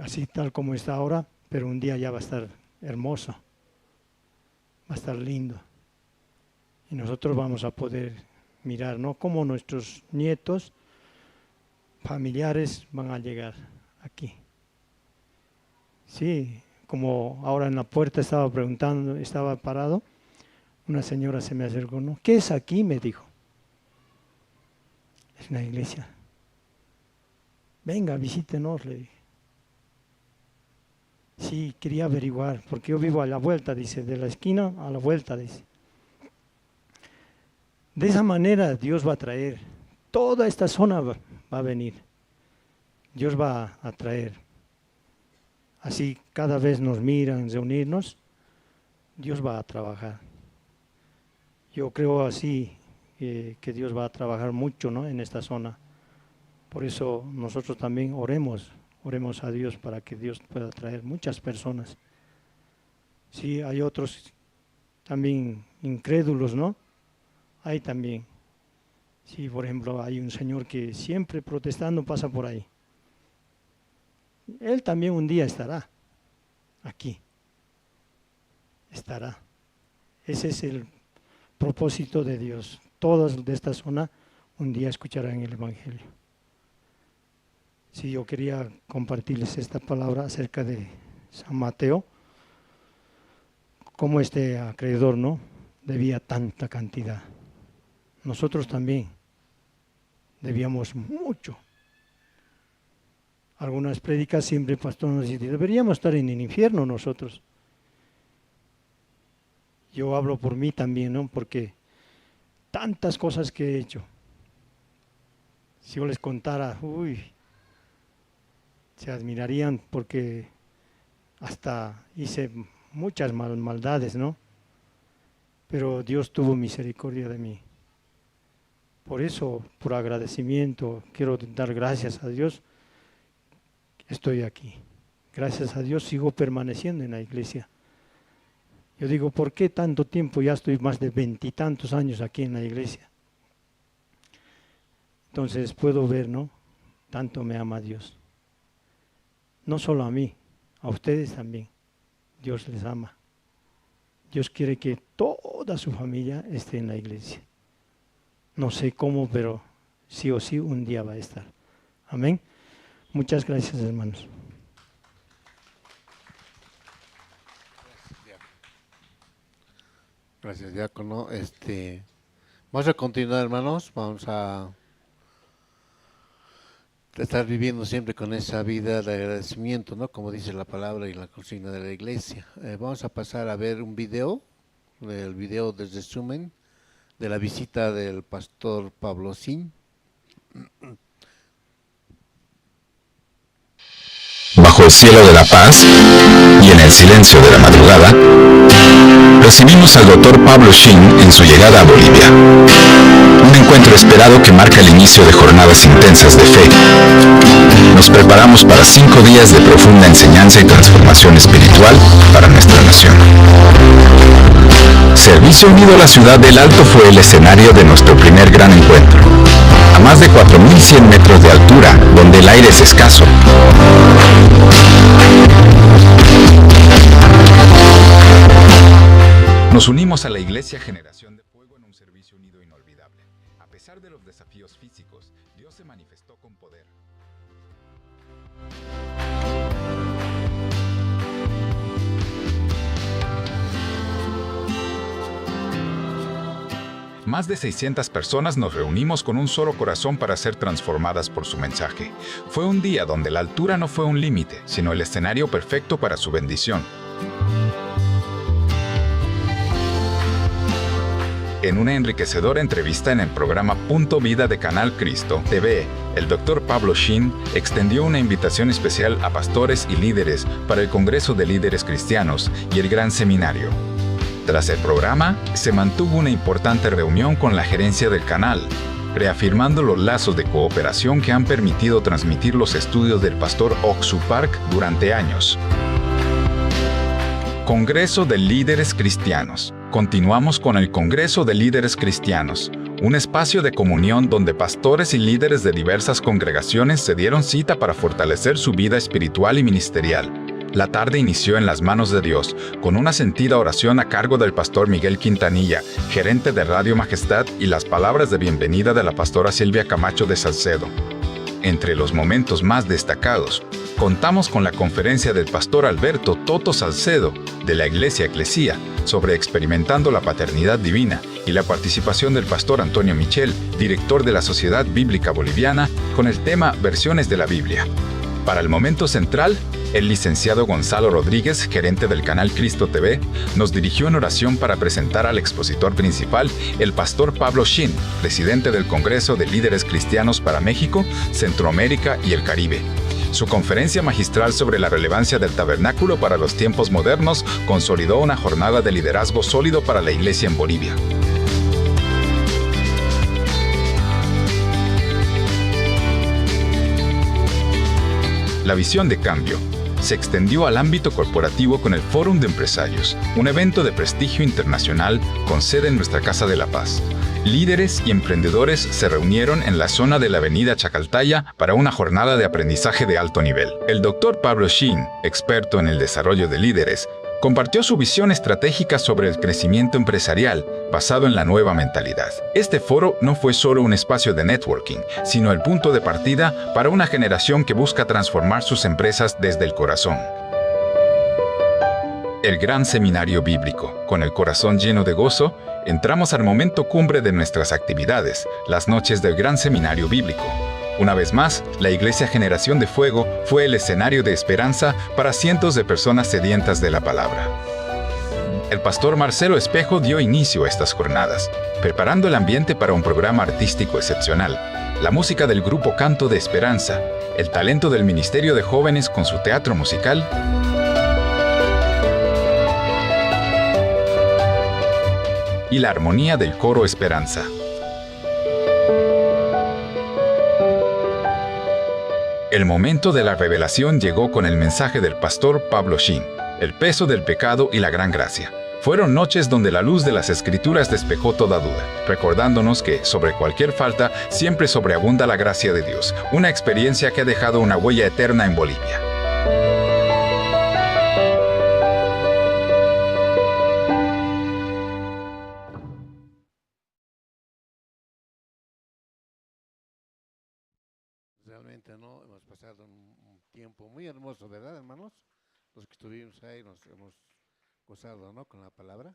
así tal como está ahora, pero un día ya va a estar hermoso. Va a estar lindo. Y nosotros vamos a poder mirar, ¿no? Cómo nuestros nietos, familiares van a llegar aquí. Sí, como ahora en la puerta estaba preguntando, estaba parado, una señora se me acercó, ¿no? ¿Qué es aquí? Me dijo. Es una iglesia. Venga, visítenos, le dije. Sí, quería averiguar, porque yo vivo a la vuelta, dice, de la esquina a la vuelta, dice. De esa manera Dios va a traer toda esta zona va a venir. Dios va a traer. Así cada vez nos miran, reunirnos, Dios va a trabajar. Yo creo así que Dios va a trabajar mucho, ¿no?, en esta zona. Por eso nosotros también oremos a Dios para que Dios pueda traer muchas personas. Sí, hay otros también incrédulos, ¿no? Hay también. Sí, por ejemplo, hay un señor que siempre protestando pasa por ahí. Él también un día estará aquí. Estará. Ese es el propósito de Dios. Todos de esta zona un día escucharán el Evangelio. Sí, yo quería compartirles esta palabra acerca de San Mateo, cómo este acreedor, ¿no?, debía tanta cantidad. Nosotros también debíamos mucho. Algunas prédicas siempre el pastor nos dice, deberíamos estar en el infierno nosotros. Yo hablo por mí también, ¿no?, porque tantas cosas que he hecho. Si yo les contara, se admirarían porque hasta hice muchas maldades, ¿no? Pero Dios tuvo misericordia de mí. Por eso, por agradecimiento, quiero dar gracias a Dios. Estoy aquí. Gracias a Dios sigo permaneciendo en la iglesia. Yo digo, ¿por qué tanto tiempo? Ya estoy más de 20 y tantos años aquí en la iglesia. Entonces puedo ver, ¿no?, tanto me ama Dios. No solo a mí, a ustedes también. Dios les ama. Dios quiere que toda su familia esté en la iglesia. No sé cómo, pero sí o sí un día va a estar. Amén. Muchas gracias, hermanos. Gracias, diácono. Vamos a continuar, hermanos. Vamos a estar viviendo siempre con esa vida de agradecimiento, ¿no?, como dice la palabra y la consigna de la iglesia. Vamos a pasar a ver un video, el video desde Sumen, de la visita del pastor Pablo Shin. Bajo el cielo de la paz y en el silencio de la madrugada, recibimos al Dr. Pablo Shin en su llegada a Bolivia. Un encuentro esperado que marca el inicio de jornadas intensas de fe. Nos preparamos para 5 días de profunda enseñanza y transformación espiritual para nuestra nación. Servicio Unido a la Ciudad del Alto fue el escenario de nuestro primer gran encuentro. A más de 4.100 metros de altura, donde el aire es escaso. Nos unimos a la Iglesia Generación de Fuego en un servicio unido inolvidable. A pesar de los desafíos físicos, Dios se manifestó con poder. Más de 600 personas nos reunimos con un solo corazón para ser transformadas por su mensaje. Fue un día donde la altura no fue un límite, sino el escenario perfecto para su bendición. En una enriquecedora entrevista en el programa Punto Vida de Canal Cristo TV, el Dr. Pablo Shin extendió una invitación especial a pastores y líderes para el Congreso de Líderes Cristianos y el Gran Seminario. Tras el programa, se mantuvo una importante reunión con la gerencia del canal, reafirmando los lazos de cooperación que han permitido transmitir los estudios del pastor Oxu Park durante años. Congreso de Líderes Cristianos. Continuamos con el Congreso de Líderes Cristianos, un espacio de comunión donde pastores y líderes de diversas congregaciones se dieron cita para fortalecer su vida espiritual y ministerial. La tarde inició en las manos de Dios, con una sentida oración a cargo del pastor Miguel Quintanilla, gerente de Radio Majestad, y las palabras de bienvenida de la pastora Silvia Camacho de Salcedo. Entre los momentos más destacados, contamos con la conferencia del pastor Alberto Toto Salcedo, de la Iglesia Eclesía, sobre experimentando la paternidad divina, y la participación del pastor Antonio Michel, director de la Sociedad Bíblica Boliviana, con el tema Versiones de la Biblia. Para el momento central, El licenciado Gonzalo Rodríguez, gerente del canal Cristo TV, nos dirigió en oración para presentar al expositor principal, el pastor Pablo Shin, presidente del Congreso de Líderes Cristianos para México, Centroamérica y el Caribe. Su conferencia magistral sobre la relevancia del tabernáculo para los tiempos modernos consolidó una jornada de liderazgo sólido para la iglesia en Bolivia. La visión de cambio se extendió al ámbito corporativo con el Fórum de Empresarios, un evento de prestigio internacional con sede en nuestra Casa de la Paz. Líderes y emprendedores se reunieron en la zona de la avenida Chacaltaya para una jornada de aprendizaje de alto nivel. El Dr. Pablo Shin, experto en el desarrollo de líderes, compartió su visión estratégica sobre el crecimiento empresarial basado en la nueva mentalidad. Este foro no fue solo un espacio de networking, sino el punto de partida para una generación que busca transformar sus empresas desde el corazón. El Gran Seminario Bíblico. Con el corazón lleno de gozo, entramos al momento cumbre de nuestras actividades, las noches del Gran Seminario Bíblico. Una vez más, la Iglesia Generación de Fuego fue el escenario de esperanza para cientos de personas sedientas de la palabra. El pastor Marcelo Espejo dio inicio a estas jornadas, preparando el ambiente para un programa artístico excepcional, la música del grupo Canto de Esperanza, el talento del Ministerio de Jóvenes con su teatro musical y la armonía del coro Esperanza. El momento de la revelación llegó con el mensaje del pastor Pablo Shin, el peso del pecado y la gran gracia. Fueron noches donde la luz de las Escrituras despejó toda duda, recordándonos que, sobre cualquier falta, siempre sobreabunda la gracia de Dios, una experiencia que ha dejado una huella eterna en Bolivia. Realmente no, hemos pasado un tiempo muy hermoso, ¿verdad, hermanos? Los que estuvimos ahí nos hemos gozado, ¿no?, con la palabra.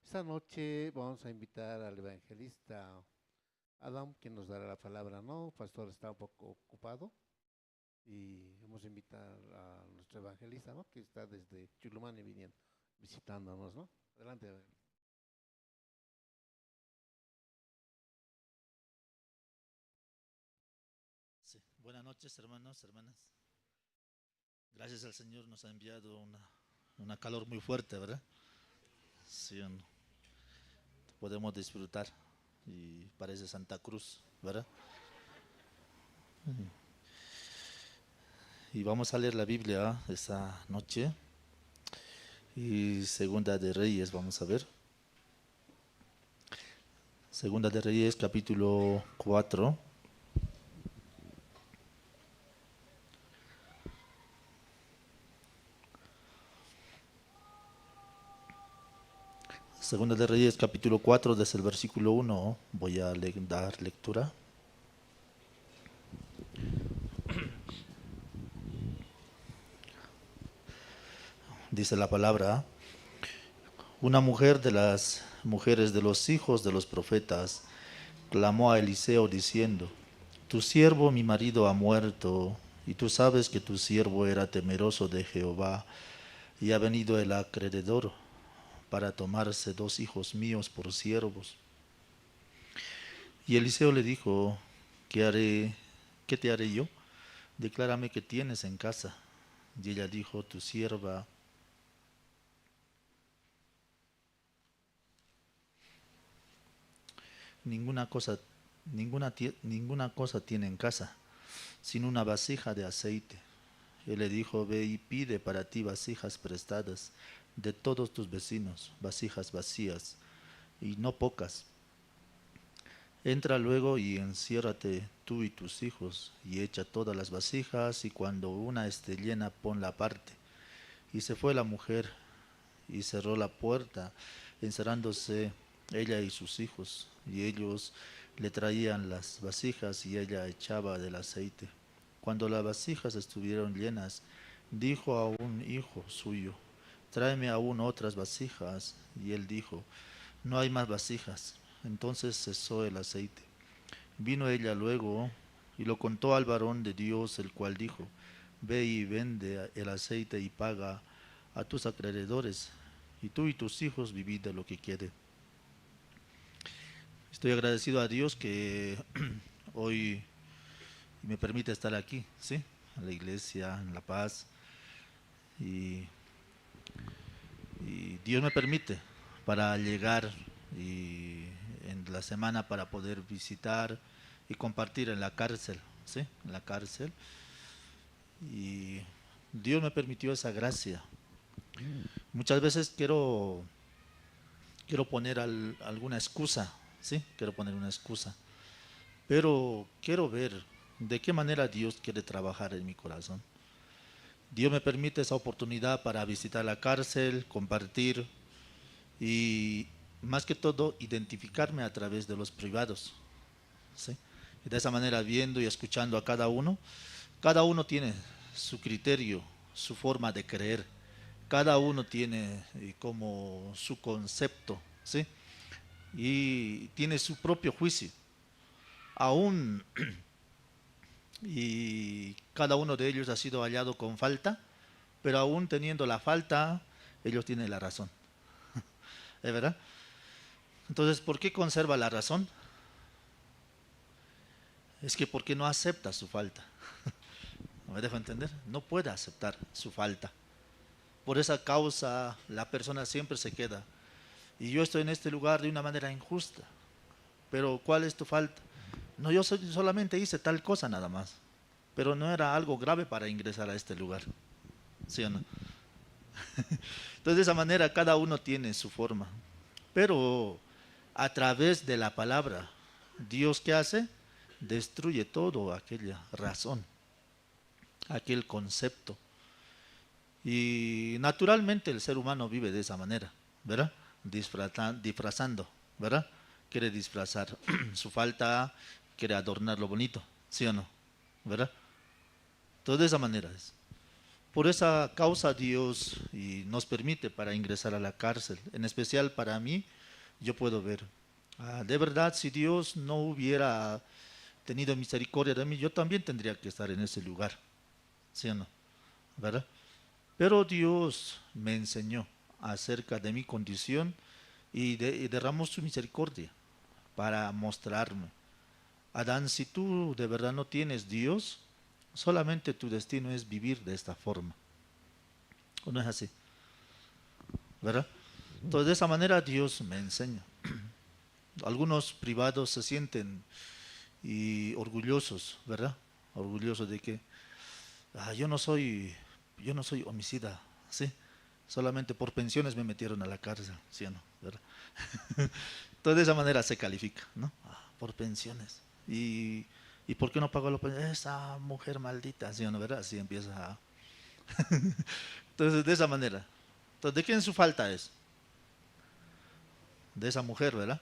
Esta noche vamos a invitar al evangelista Adam, quien nos dará la palabra, ¿no? El pastor está un poco ocupado y vamos a invitar a nuestro evangelista, ¿no?, que está desde Chulumani viniendo, visitándonos, ¿no? Adelante. Sí. Buenas noches, hermanos, hermanas. Gracias al Señor nos ha enviado una calor muy fuerte, ¿verdad? Sí, podemos disfrutar y parece Santa Cruz, ¿verdad? Y vamos a leer la Biblia esta noche y Segunda de Reyes, vamos a ver. Segunda de Reyes, capítulo 4. Segunda de Reyes, capítulo 4, desde el versículo 1, voy a dar lectura. Dice la palabra: una mujer de las mujeres de los hijos de los profetas clamó a Eliseo diciendo: tu siervo mi marido ha muerto, y tú sabes que tu siervo era temeroso de Jehová, y ha venido el acreedor para tomarse 2 hijos míos por siervos. Y Eliseo le dijo: ¿qué te haré yo? Declárame qué tienes en casa. Y ella dijo: tu sierva ninguna cosa tiene en casa, sino una vasija de aceite. Él le dijo: ve y pide para ti vasijas prestadas de todos tus vecinos, vasijas vacías, y no pocas. Entra luego y enciérrate tú y tus hijos, y echa todas las vasijas, y cuando una esté llena, ponla aparte. Y se fue la mujer, y cerró la puerta, encerrándose ella y sus hijos, y ellos le traían las vasijas, y ella echaba del aceite. Cuando las vasijas estuvieron llenas, dijo a un hijo suyo: tráeme aún otras vasijas. Y él dijo: no hay más vasijas. Entonces cesó el aceite. Vino ella luego y lo contó al varón de Dios, el cual dijo: ve y vende el aceite y paga a tus acreedores, y tú y tus hijos vivid de lo que quede. Estoy agradecido a Dios que hoy me permite estar aquí, ¿sí? En la iglesia, en La Paz, y Dios me permite para llegar y en la semana para poder visitar y compartir en la cárcel, ¿sí? En la cárcel. Y Dios me permitió esa gracia. Muchas veces quiero poner alguna excusa, ¿sí? Quiero poner una excusa, pero quiero ver de qué manera Dios quiere trabajar en mi corazón. Dios me permite esa oportunidad para visitar la cárcel, compartir y más que todo identificarme a través de los privados, ¿sí? Y de esa manera viendo y escuchando a cada uno tiene su criterio, su forma de creer, cada uno tiene como su concepto, ¿sí? Y tiene su propio juicio, aún y cada uno de ellos ha sido hallado con falta, pero aún teniendo la falta, ellos tienen la razón. ¿Es verdad? Entonces, ¿por qué conserva la razón? Es que porque no acepta su falta. ¿No me dejo entender? No puede aceptar su falta. Por esa causa, la persona siempre se queda. Y yo estoy en este lugar de una manera injusta. Pero ¿cuál es tu falta? No, yo solamente hice tal cosa nada más. Pero no era algo grave para ingresar a este lugar. ¿Sí o no? Entonces, de esa manera, cada uno tiene su forma. Pero a través de la palabra, Dios, ¿qué hace? Destruye todo aquella razón, aquel concepto. Y naturalmente el ser humano vive de esa manera, ¿verdad? Disfrazando, ¿verdad? Quiere disfrazar su falta, quiere adornar lo bonito, ¿sí o no? ¿Verdad? Todo de esa manera es. Por esa causa Dios y nos permite para ingresar a la cárcel. En especial para mí, yo puedo ver. De verdad, si Dios no hubiera tenido misericordia de mí, yo también tendría que estar en ese lugar. ¿Sí o no? ¿Verdad? Pero Dios me enseñó acerca de mi condición y derramó su misericordia para mostrarme. Adán, si tú de verdad no tienes Dios, solamente tu destino es vivir de esta forma. ¿O no es así? ¿Verdad? Entonces de esa manera Dios me enseña. Algunos privados se sienten orgullosos, ¿verdad? Orgullosos de que yo no soy homicida, ¿sí? Solamente por pensiones me metieron a la cárcel, ¿sí o no? ¿Verdad? Entonces de esa manera se califica, ¿no? Por pensiones. ¿Y por qué no pagó la pensión? Esa mujer maldita, ¿sí o no? ¿Verdad? Así empieza a... Entonces de esa manera. Entonces, ¿de quién su falta es? De esa mujer, ¿verdad?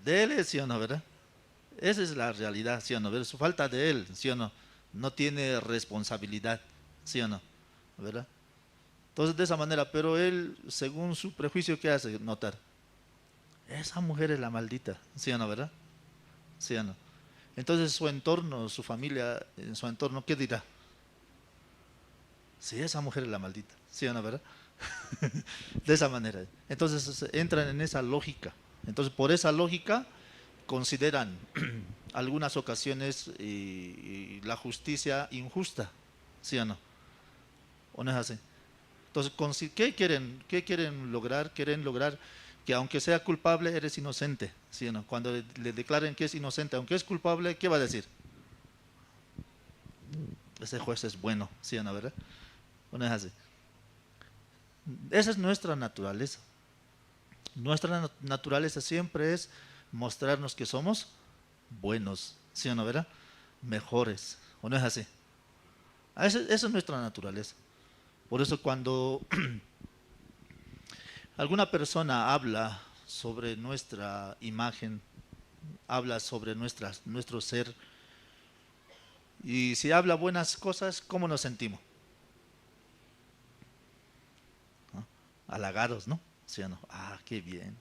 De él es, ¿sí o no? ¿Verdad? Esa es la realidad, ¿sí o no? ¿Verdad? Su falta de él, ¿sí o no? No tiene responsabilidad, ¿sí o no? ¿Verdad? Entonces de esa manera, pero él, según su prejuicio, ¿qué hace notar? Esa mujer es la maldita, ¿sí o no? ¿Verdad? ¿Sí o no? Entonces su entorno, su familia, en su entorno, ¿qué dirá? Sí, esa mujer es la maldita, ¿sí o no? ¿Verdad? De esa manera. Entonces entran en esa lógica. Entonces por esa lógica consideran algunas ocasiones la justicia injusta, ¿sí o no? ¿O no es así? Entonces, ¿qué quieren lograr? Quieren lograr que aunque sea culpable, eres inocente, ¿sí o no? Cuando le declaren que es inocente, aunque es culpable, ¿qué va a decir? Ese juez es bueno, ¿sí o no? ¿Verdad? ¿O no es así? Esa es nuestra naturaleza. Nuestra naturaleza siempre es mostrarnos que somos buenos, ¿sí o no? ¿Verdad? Mejores, ¿o no es así? Esa es nuestra naturaleza. Por eso cuando alguna persona habla sobre nuestra imagen, habla sobre nuestro ser, y si habla buenas cosas, ¿cómo nos sentimos? ¿No? Halagados, ¿no? ¿Sí o no? Qué bien.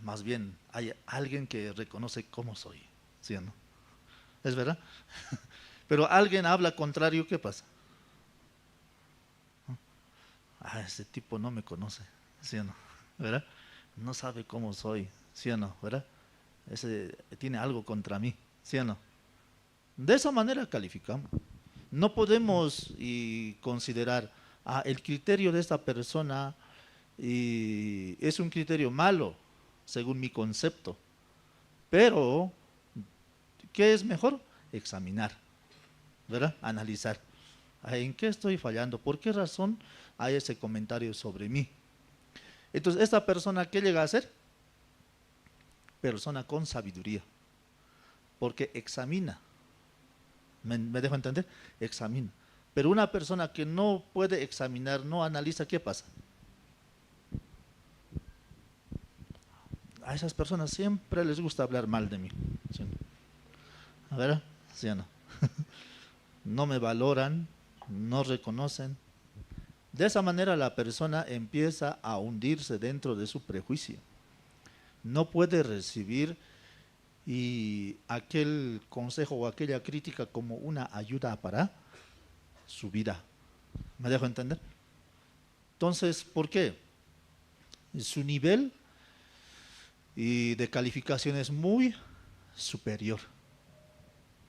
Más bien, hay alguien que reconoce cómo soy, ¿sí o no? ¿Es verdad? Pero alguien habla contrario, ¿qué pasa? Ah, ese tipo no me conoce, ¿sí o no? ¿Verdad? No sabe cómo soy, ¿sí o no? ¿Verdad? Ese tiene algo contra mí, ¿sí o no? De esa manera calificamos. No podemos considerar, el criterio de esta persona es un criterio malo, según mi concepto. Pero, ¿qué es mejor? Examinar, ¿verdad? Analizar. ¿En qué estoy fallando? ¿Por qué razón hay ese comentario sobre mí? Entonces, esta persona, ¿qué llega a ser? Persona con sabiduría, porque examina. ¿Me dejo entender? Examina. Pero una persona que no puede examinar, no analiza, ¿qué pasa? A esas personas siempre les gusta hablar mal de mí, ¿sí o no? A ver, ¿sí o no? No me valoran, no reconocen. De esa manera la persona empieza a hundirse dentro de su prejuicio. No puede recibir aquel consejo o aquella crítica como una ayuda para su vida. ¿Me dejo entender? Entonces, ¿por qué? Su nivel de calificación es muy superior.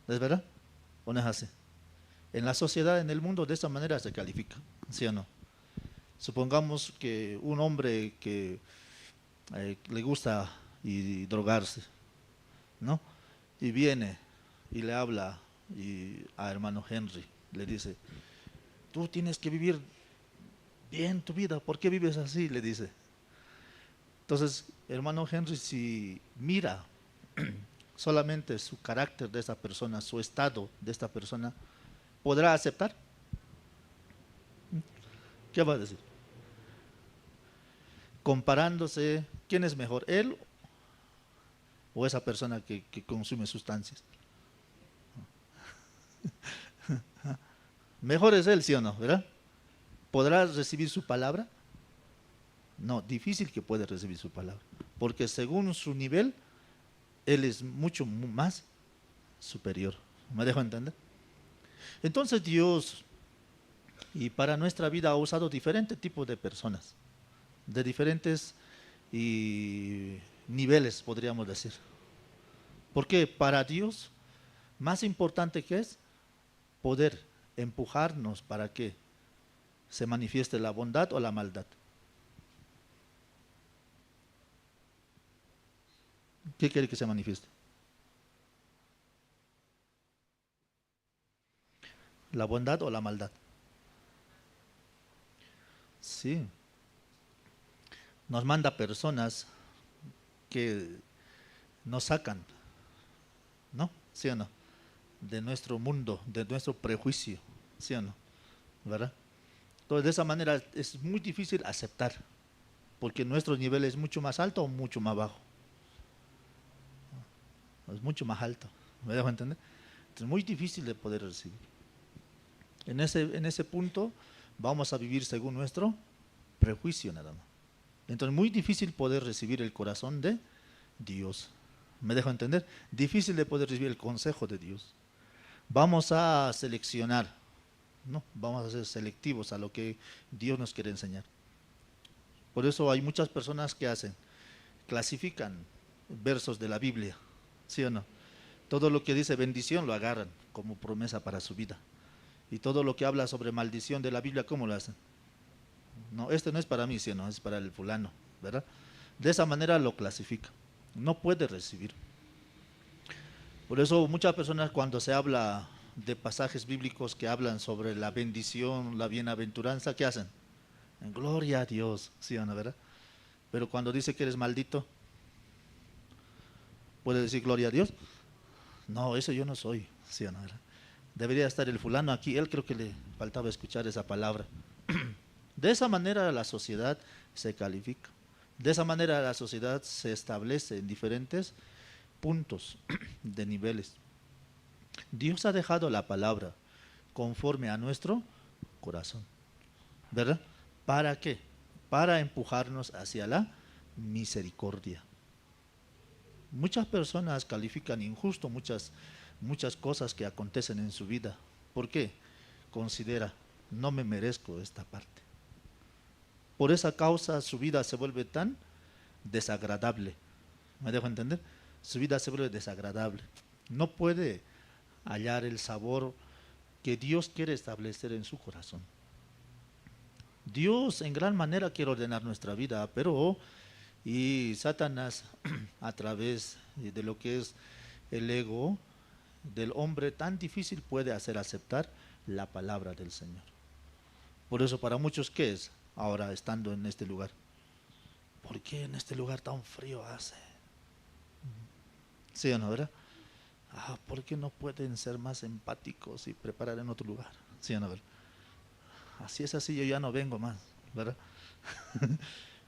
¿Es verdad? ¿O no es así? En la sociedad, en el mundo, de esa manera se califica, ¿sí o no? Supongamos que un hombre que le gusta drogarse, ¿no? Y viene y le habla a hermano Henry, le dice, tú tienes que vivir bien tu vida, ¿por qué vives así? Le dice. Entonces, hermano Henry, si mira solamente su carácter de esa persona, su estado de esta persona, ¿podrá aceptar? ¿Qué va a decir? Comparándose, ¿quién es mejor, él o esa persona que consume sustancias? Mejor es él, ¿sí o no? ¿Verdad? ¿Podrá recibir su palabra? No, difícil que pueda recibir su palabra, porque según su nivel, él es mucho más superior. ¿Me dejo entender? Entonces Dios, y para nuestra vida, ha usado diferentes tipos de personas, de diferentes niveles, podríamos decir. Porque para Dios, más importante que es poder empujarnos para que se manifieste la bondad o la maldad. ¿Qué quiere que se manifieste? ¿La bondad o la maldad? Sí. Nos manda personas que nos sacan, ¿no? ¿Sí o no? De nuestro mundo, de nuestro prejuicio, ¿sí o no? ¿Verdad? Entonces, de esa manera es muy difícil aceptar, porque nuestro nivel es mucho más alto o mucho más bajo. Es mucho más alto, ¿me dejo entender? Es muy difícil de poder recibir. En ese punto vamos a vivir según nuestro prejuicio nada más. Entonces, muy difícil poder recibir el corazón de Dios. ¿Me dejo entender? Difícil de poder recibir el consejo de Dios. Vamos a seleccionar, ¿no? Vamos a ser selectivos a lo que Dios nos quiere enseñar. Por eso hay muchas personas que clasifican versos de la Biblia, ¿sí o no? Todo lo que dice bendición lo agarran como promesa para su vida. Y todo lo que habla sobre maldición de la Biblia, ¿cómo lo hacen? No, este no es para mí, sino es para el fulano, ¿verdad? De esa manera lo clasifica. No puede recibir. Por eso muchas personas, cuando se habla de pasajes bíblicos que hablan sobre la bendición, la bienaventuranza, ¿qué hacen? En gloria a Dios, ¿sí o no, verdad? Pero cuando dice que eres maldito, ¿puede decir gloria a Dios? No, eso yo no soy, ¿sí o no, verdad? Debería estar el fulano aquí, él creo que le faltaba escuchar esa palabra. De esa manera la sociedad se califica. De esa manera la sociedad se establece en diferentes puntos de niveles. Dios ha dejado la palabra conforme a nuestro corazón, ¿verdad? ¿Para qué? Para empujarnos hacia la misericordia. Muchas personas califican injusto muchas cosas que acontecen en su vida. ¿Por qué? Considera, no me merezco esta parte. Por esa causa su vida se vuelve tan desagradable. ¿Me dejo entender? Su vida se vuelve desagradable. No puede hallar el sabor que Dios quiere establecer en su corazón. Dios en gran manera quiere ordenar nuestra vida, pero y Satanás a través de lo que es el ego del hombre tan difícil puede hacer aceptar la palabra del Señor. Por eso para muchos, ¿qué es? Ahora estando en este lugar, ¿por qué en este lugar tan frío hace? ¿Sí o no, verdad? ¿Por qué no pueden ser más empáticos y preparar en otro lugar? ¿Sí o no, verdad? Así es así, yo ya no vengo más, ¿verdad?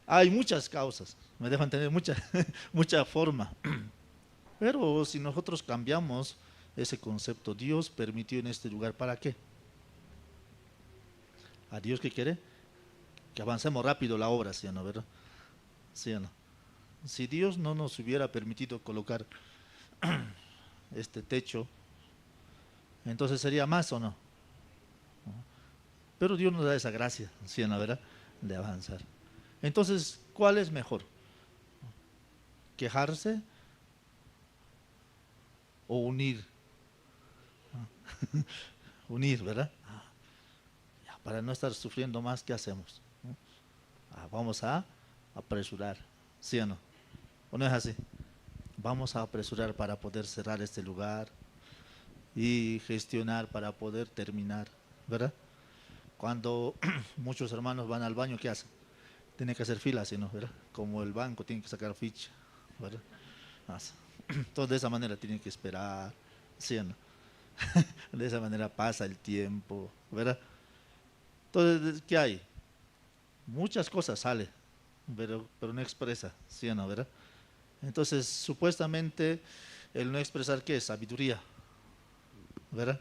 Hay muchas causas, me dejo entender, mucha forma. Pero si nosotros cambiamos ese concepto, Dios permitió en este lugar, ¿para qué? ¿A Dios qué quiere? Que avancemos rápido la obra, ¿sí o no, verdad? ¿Sí o no? Si Dios no nos hubiera permitido colocar este techo, entonces sería más o no. Pero Dios nos da esa gracia, ¿sí o no, verdad? De avanzar. Entonces, ¿cuál es mejor? ¿Quejarse o unir? Unir, ¿verdad? Ya, para no estar sufriendo más, ¿qué hacemos? Vamos a apresurar, ¿sí o no? ¿O no es así? Vamos a apresurar para poder cerrar este lugar y gestionar para poder terminar, ¿verdad? Cuando muchos hermanos van al baño, ¿qué hacen? Tienen que hacer filas, ¿sí, no? ¿Verdad? Como el banco, tienen que sacar ficha, ¿verdad? Entonces de esa manera tienen que esperar, ¿sí o no? De esa manera pasa el tiempo, ¿verdad? Entonces, ¿qué hay? Muchas cosas salen, pero no expresa, ¿sí o no, verdad? Entonces, supuestamente, el no expresar, ¿qué es? Sabiduría, ¿verdad?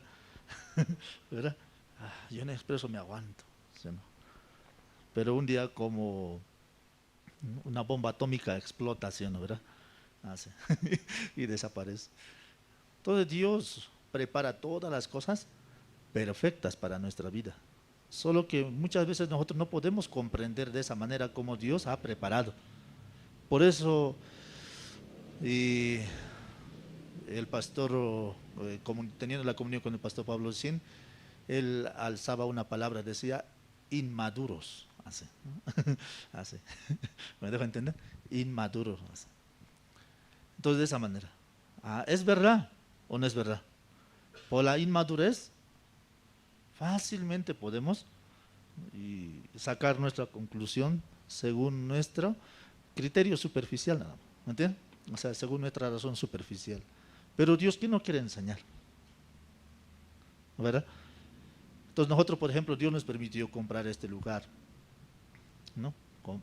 ¿Verdad? Yo no expreso, me aguanto, ¿sí o no? Pero un día como una bomba atómica explota, ¿sí o no, verdad? Y desaparece. Entonces Dios prepara todas las cosas perfectas para nuestra vida. Solo que muchas veces nosotros no podemos comprender de esa manera cómo Dios ha preparado. Por eso y el pastor, teniendo la comunión con el pastor Pablo Sin, él alzaba una palabra, decía inmaduros. Así. ¿Me dejo entender? Inmaduros. Entonces de esa manera. ¿Es verdad o no es verdad? Por la inmadurez fácilmente podemos sacar nuestra conclusión según nuestro criterio superficial, nada más. ¿Me entienden? O sea, según nuestra razón superficial. Pero Dios, ¿qué nos quiere enseñar? ¿Verdad? Entonces nosotros, por ejemplo, Dios nos permitió comprar este lugar, ¿no?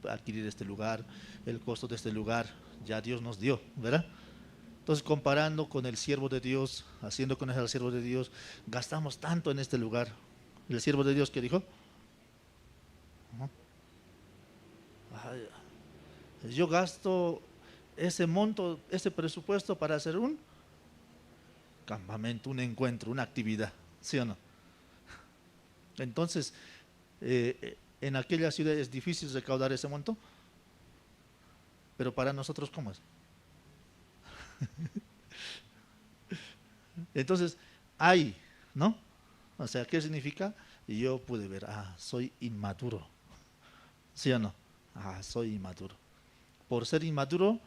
Adquirir este lugar, el costo de este lugar, ya Dios nos dio, ¿verdad? Entonces, comparando con el siervo de Dios, haciendo con el siervo de Dios, gastamos tanto en este lugar. El siervo de Dios, ¿qué dijo? Yo gasto ese monto, ese presupuesto para hacer un campamento, un encuentro, una actividad, ¿sí o no? Entonces, en aquella ciudad es difícil recaudar ese monto, pero para nosotros, ¿cómo es? Entonces, hay, ¿no? O sea, ¿qué significa? Y yo pude ver, soy inmaduro, ¿sí o no? Soy inmaduro. Por ser inmaduro,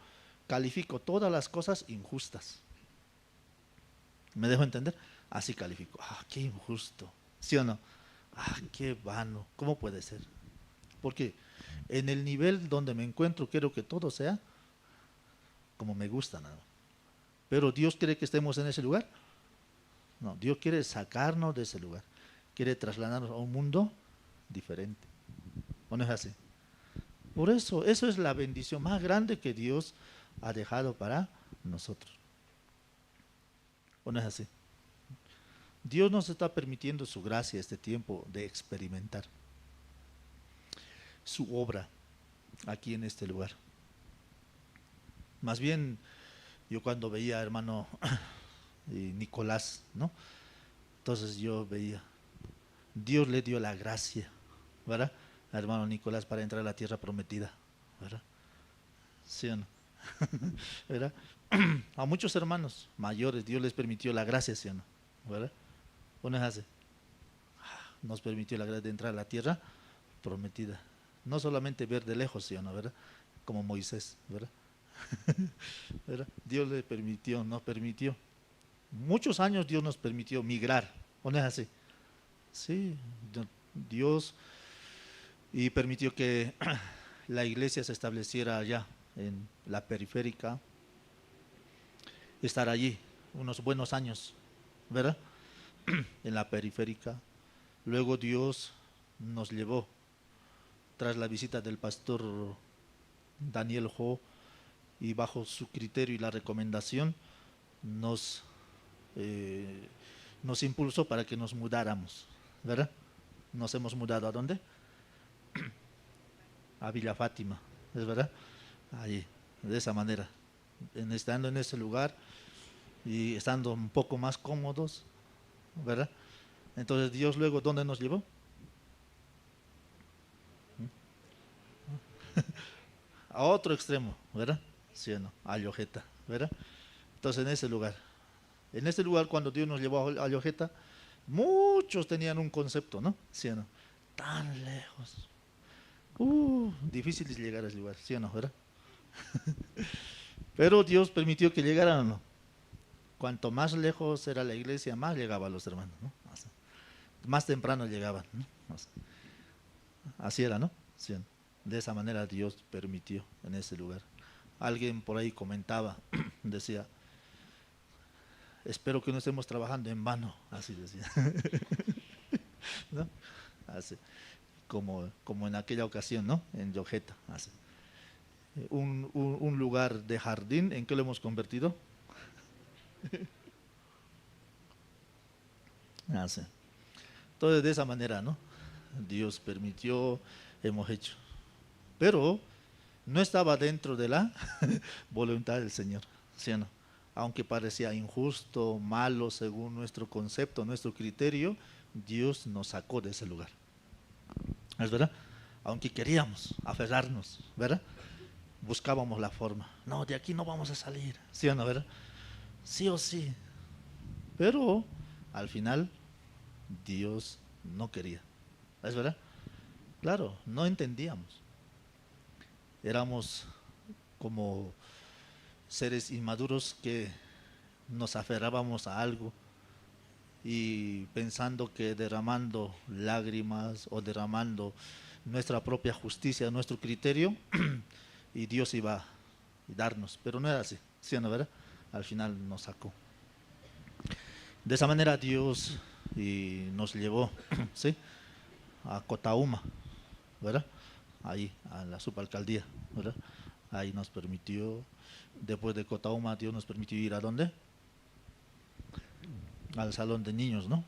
califico todas las cosas injustas. ¿Me dejo entender? Así califico. Qué injusto, ¿sí o no? Qué vano, ¿cómo puede ser? Porque en el nivel donde me encuentro quiero que todo sea como me gusta, nada. Pero Dios quiere que estemos en ese lugar. No, Dios quiere sacarnos de ese lugar. Quiere trasladarnos a un mundo diferente. ¿O no es así? Por eso es la bendición más grande que Dios ha dejado para nosotros. ¿O no es así? Dios nos está permitiendo su gracia este tiempo de experimentar su obra aquí en este lugar. Más bien, Yo cuando veía a hermano Nicolás, ¿no? Entonces yo veía, Dios le dio la gracia, ¿verdad? Al hermano Nicolás para entrar a la tierra prometida, ¿verdad? ¿Sí o no? ¿Verdad? A muchos hermanos mayores Dios les permitió la gracia, ¿sí o no? ¿Verdad? ¿O no es así? Nos permitió la gracia de entrar a la tierra prometida. No solamente ver de lejos, ¿sí o no? ¿Verdad? Como Moisés, ¿verdad? ¿Verdad? Dios le permitió, nos permitió. Muchos años Dios nos permitió migrar, ¿o no es así? Sí, Dios y permitió que la iglesia se estableciera allá, en la periférica, estar allí unos buenos años, ¿verdad? En la periférica. Luego Dios nos llevó, tras la visita del pastor Daniel Ho, y bajo su criterio y la recomendación, nos impulsó para que nos mudáramos, ¿verdad? Nos hemos mudado ¿a dónde? A Villa Fátima, ¿es verdad? Allí, de esa manera, estando en ese lugar y estando un poco más cómodos, ¿verdad? Entonces Dios luego, ¿dónde nos llevó? A otro extremo, ¿verdad? Sí o no, a Llojeta, ¿verdad? Entonces en ese lugar cuando Dios nos llevó a Llojeta, muchos tenían un concepto, ¿no? ¿Sí o no? Tan lejos. Difícil es llegar a ese lugar, ¿sí o no? ¿Verdad? Pero Dios permitió que llegaran, ¿no? Cuanto más lejos era la iglesia, más llegaban los hermanos, ¿no? Más temprano llegaban, ¿no? Así era, ¿no? ¿Sí o no? De esa manera Dios permitió en ese lugar. Alguien por ahí comentaba, decía, espero que no estemos trabajando en vano, así decía. ¿No? Así, como en aquella ocasión, ¿no? En Llojeta, así. Un lugar de jardín, ¿en qué lo hemos convertido? Así. Entonces de esa manera, ¿no? Dios permitió, hemos hecho. Pero no estaba dentro de la voluntad del Señor, ¿sí o no? Aunque parecía injusto, malo según nuestro concepto, nuestro criterio, Dios nos sacó de ese lugar. ¿Es verdad? Aunque queríamos aferrarnos, ¿verdad? Buscábamos la forma. No, de aquí no vamos a salir, ¿sí o no, verdad? Sí o sí. Pero al final Dios no quería. ¿Es verdad? Claro, no entendíamos. Éramos como seres inmaduros que nos aferrábamos a algo y pensando que derramando lágrimas o derramando nuestra propia justicia, nuestro criterio, y Dios iba a darnos, pero no era así, ¿sí o no, verdad? Al final nos sacó. De esa manera Dios nos llevó, ¿sí? A Cotauma, ¿verdad? Ahí, a la subalcaldía, ¿verdad? Ahí nos permitió, después de Cotauma, Dios nos permitió ir ¿a dónde? Al salón de niños, ¿no?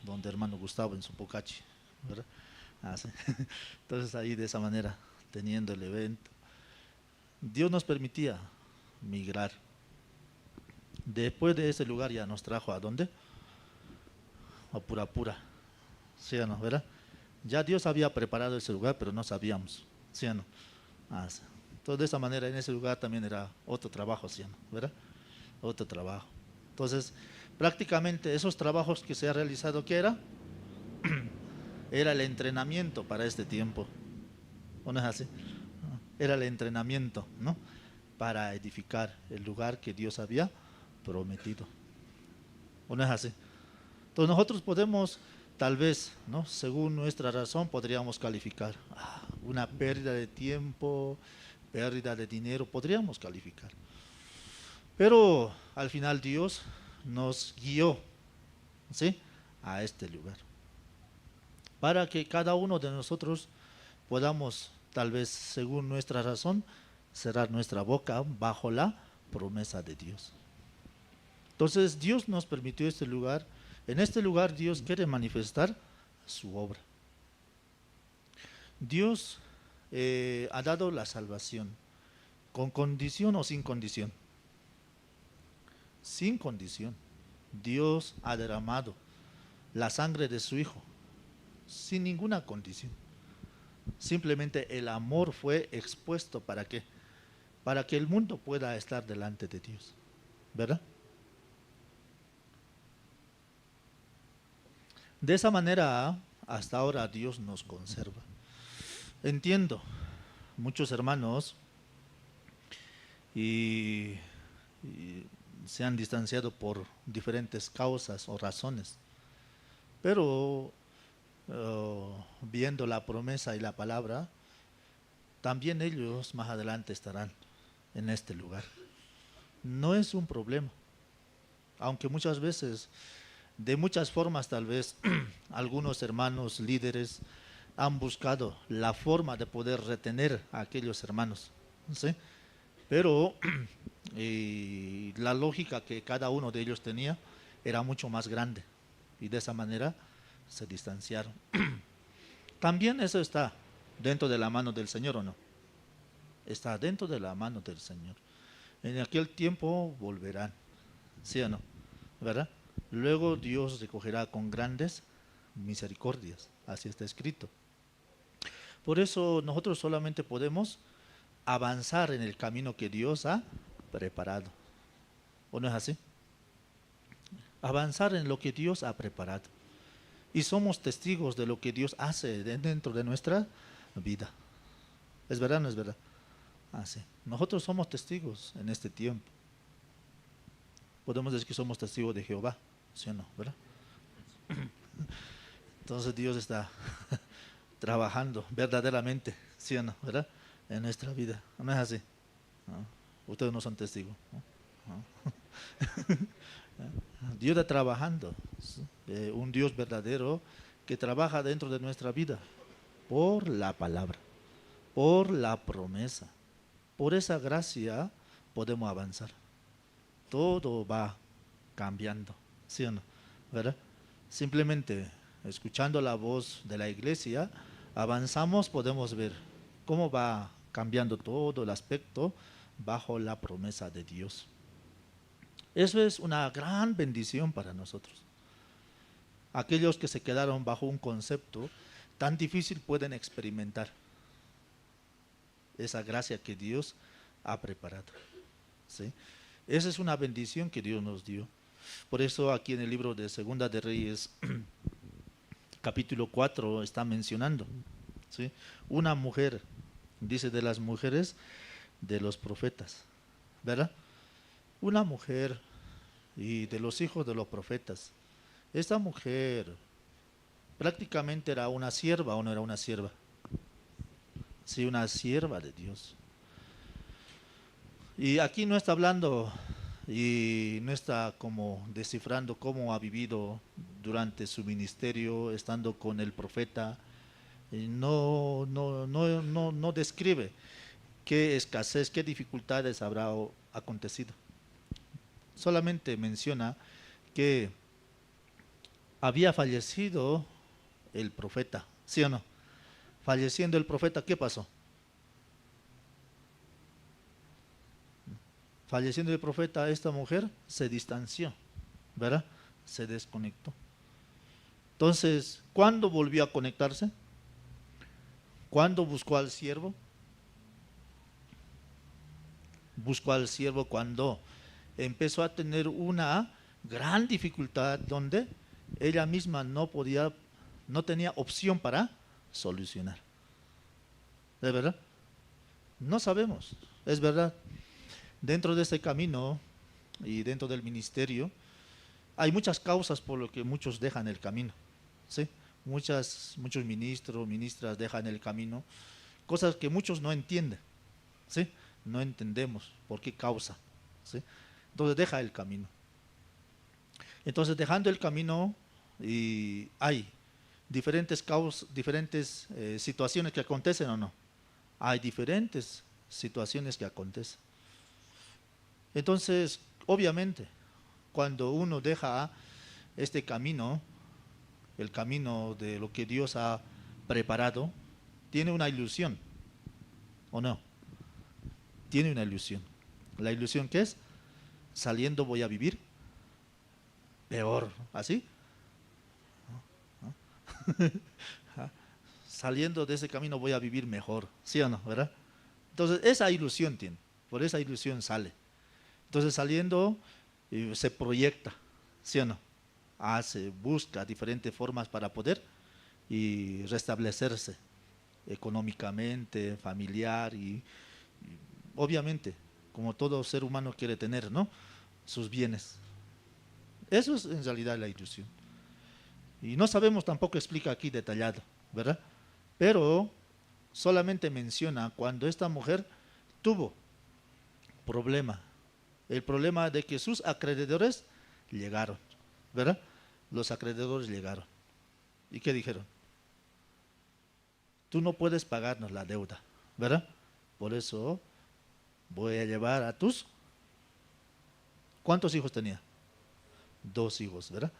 Donde hermano Gustavo en Sopocachi, ¿verdad? Así. Entonces ahí de esa manera, teniendo el evento, Dios nos permitía migrar. Después de ese lugar ya nos trajo ¿a dónde? A Purapura, ¿sí o no, verdad? Ya Dios había preparado ese lugar, pero no sabíamos, ¿sí o no? Entonces de esa manera en ese lugar también era otro trabajo, ¿sí o no, verdad? Otro trabajo. Entonces prácticamente esos trabajos que se ha realizado, ¿qué era? Era el entrenamiento para este tiempo, ¿o no es así? Era el entrenamiento, ¿no? Para edificar el lugar que Dios había prometido, ¿o no es así? Entonces nosotros podemos, tal vez, ¿no? Según nuestra razón, podríamos calificar una pérdida de tiempo, pérdida de dinero, podríamos calificar. Pero al final Dios nos guió, ¿sí? A este lugar, para que cada uno de nosotros podamos, tal vez según nuestra razón, cerrar nuestra boca bajo la promesa de Dios. Entonces Dios nos permitió este lugar. En este lugar Dios quiere manifestar su obra. Dios ha dado la salvación, con condición o sin condición. sin condición. Dios ha derramado la sangre de su Hijo sin ninguna condición. Simplemente el amor fue expuesto ¿para qué? Para que el mundo pueda estar delante de Dios, ¿verdad? De esa manera, hasta ahora Dios nos conserva. Entiendo, muchos hermanos y se han distanciado por diferentes causas o razones, pero viendo la promesa y la palabra, también ellos más adelante estarán en este lugar. No es un problema, aunque muchas veces, de muchas formas tal vez, algunos hermanos líderes han buscado la forma de poder retener a aquellos hermanos, ¿sí? Pero la lógica que cada uno de ellos tenía era mucho más grande y de esa manera se distanciaron. También eso está dentro de la mano del Señor, ¿o no? Está dentro de la mano del Señor. En aquel tiempo volverán, ¿sí o no? ¿Verdad? Luego Dios recogerá con grandes misericordias, así está escrito. Por eso nosotros solamente podemos avanzar en el camino que Dios ha preparado. ¿O no es así? Avanzar en lo que Dios ha preparado. Y somos testigos de lo que Dios hace dentro de nuestra vida. ¿Es verdad o no es verdad? Así. Nosotros somos testigos en este tiempo. Podemos decir que somos testigos de Jehová, ¿sí o no? ¿Verdad? Entonces Dios está trabajando verdaderamente, ¿sí o no? ¿Verdad? En nuestra vida. ¿No es así? ¿No? Ustedes no son testigos, ¿no? ¿No? Dios está trabajando, ¿sí? Un Dios verdadero que trabaja dentro de nuestra vida por la palabra, por la promesa. Por esa gracia podemos avanzar. Todo va cambiando, ¿sí o no? ¿Verdad? Simplemente escuchando la voz de la iglesia, avanzamos, podemos ver cómo va cambiando todo el aspecto bajo la promesa de Dios. Eso es una gran bendición para nosotros. Aquellos que se quedaron bajo un concepto tan difícil pueden experimentar esa gracia que Dios ha preparado, ¿sí? Esa es una bendición que Dios nos dio. Por eso aquí en el libro de Segunda de Reyes, capítulo 4, está mencionando, ¿sí? Una mujer, dice de las mujeres de los profetas, ¿verdad? Una mujer y de los hijos de los profetas. Esta mujer prácticamente era una sierva, ¿o no era una sierva? Sí, una sierva de Dios. Y aquí no está hablando y no está como descifrando cómo ha vivido durante su ministerio, estando con el profeta. Y no describe qué escasez, qué dificultades habrá acontecido. Solamente menciona que había fallecido el profeta, ¿sí o no? Falleciendo el profeta, ¿qué pasó? Falleciendo el profeta, esta mujer se distanció, ¿verdad? Se desconectó. Entonces, ¿cuándo volvió a conectarse? ¿Cuándo buscó al siervo? Buscó al siervo cuando empezó a tener una gran dificultad donde ella misma no tenía opción para solucionar. ¿Es verdad? No sabemos, es verdad. Dentro de este camino y dentro del ministerio hay muchas causas por lo que muchos dejan el camino, ¿sí? Muchos ministros, ministras dejan el camino, cosas que muchos no entienden, ¿sí? No entendemos por qué causa, ¿sí? Entonces deja el camino. Entonces dejando el camino y hay diferentes causas, diferentes situaciones que acontecen o no. Hay diferentes situaciones que acontecen. Entonces, obviamente, cuando uno deja este camino, el camino de lo que Dios ha preparado, tiene una ilusión, ¿o no? Tiene una ilusión. ¿La ilusión qué es? saliendo voy a vivir peor, ¿así? Saliendo de ese camino voy a vivir mejor, ¿sí o no? ¿Verdad? Entonces esa ilusión tiene, por esa ilusión sale. Entonces saliendo se proyecta, ¿sí o no? Busca diferentes formas para poder y restablecerse económicamente, familiar y obviamente, como todo ser humano quiere tener, ¿no?, sus bienes. Eso es en realidad la ilusión. Y no sabemos, tampoco explica aquí detallado, ¿verdad? Pero solamente menciona cuando esta mujer tuvo problema, el problema de que sus acreedores llegaron, ¿verdad? Los acreedores llegaron. ¿Y qué dijeron? Tú no puedes pagarnos la deuda, ¿verdad? Por eso voy a llevar a tus... ¿Cuántos hijos tenía? 2 hijos, ¿verdad?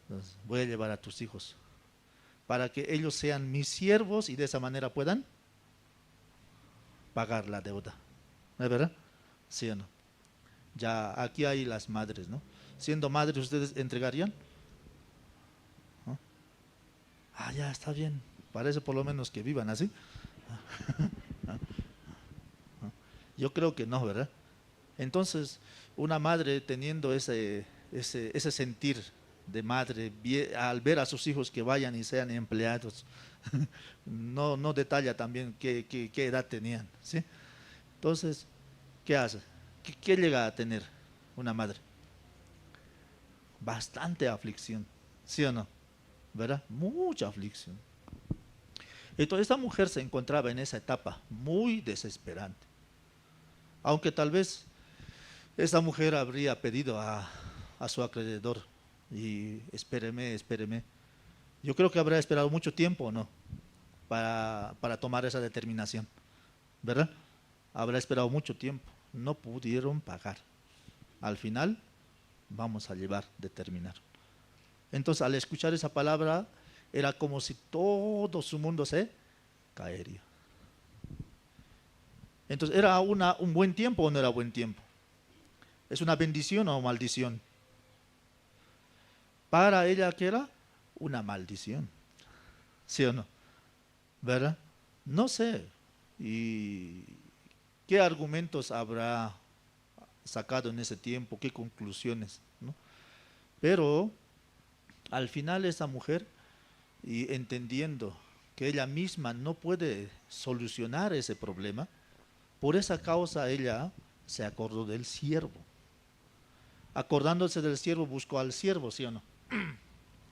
Entonces, voy a llevar a tus hijos para que ellos sean mis siervos y de esa manera puedan pagar la deuda. ¿No es verdad? ¿Sí o no? Ya aquí hay las madres, ¿no? Siendo madres, ¿ustedes entregarían? ¿No? Ah, ya está bien. Parece por lo menos que vivan así. Yo creo que no, ¿verdad? Entonces, una madre teniendo ese sentir de madre, al ver a sus hijos que vayan y sean empleados, no detalla también qué edad tenían, ¿sí? Entonces, ¿qué hace? ¿Qué llega a tener una madre? Bastante aflicción, ¿sí o no? ¿Verdad? Mucha aflicción. Entonces, esta mujer se encontraba en esa etapa muy desesperante. Aunque tal vez esta mujer habría pedido a su acreedor, y espéreme. Yo creo que habrá esperado mucho tiempo, ¿o no?, para tomar esa determinación, ¿verdad? Habrá esperado mucho tiempo. No pudieron pagar. Al final, vamos a llevar, determinaron. Entonces, al escuchar esa palabra, era como si todo su mundo se caería. Entonces, ¿era un buen tiempo o no era buen tiempo? ¿Es una bendición o maldición? Para ella, ¿qué era? Una maldición. ¿Sí o no? ¿Verdad? No sé. ¿Y qué argumentos habrá sacado en ese tiempo? ¿Qué conclusiones? ¿No? Pero al final esa mujer, y entendiendo que ella misma no puede solucionar ese problema, por esa causa ella se acordó del siervo. Acordándose del siervo, buscó al siervo, ¿sí o no?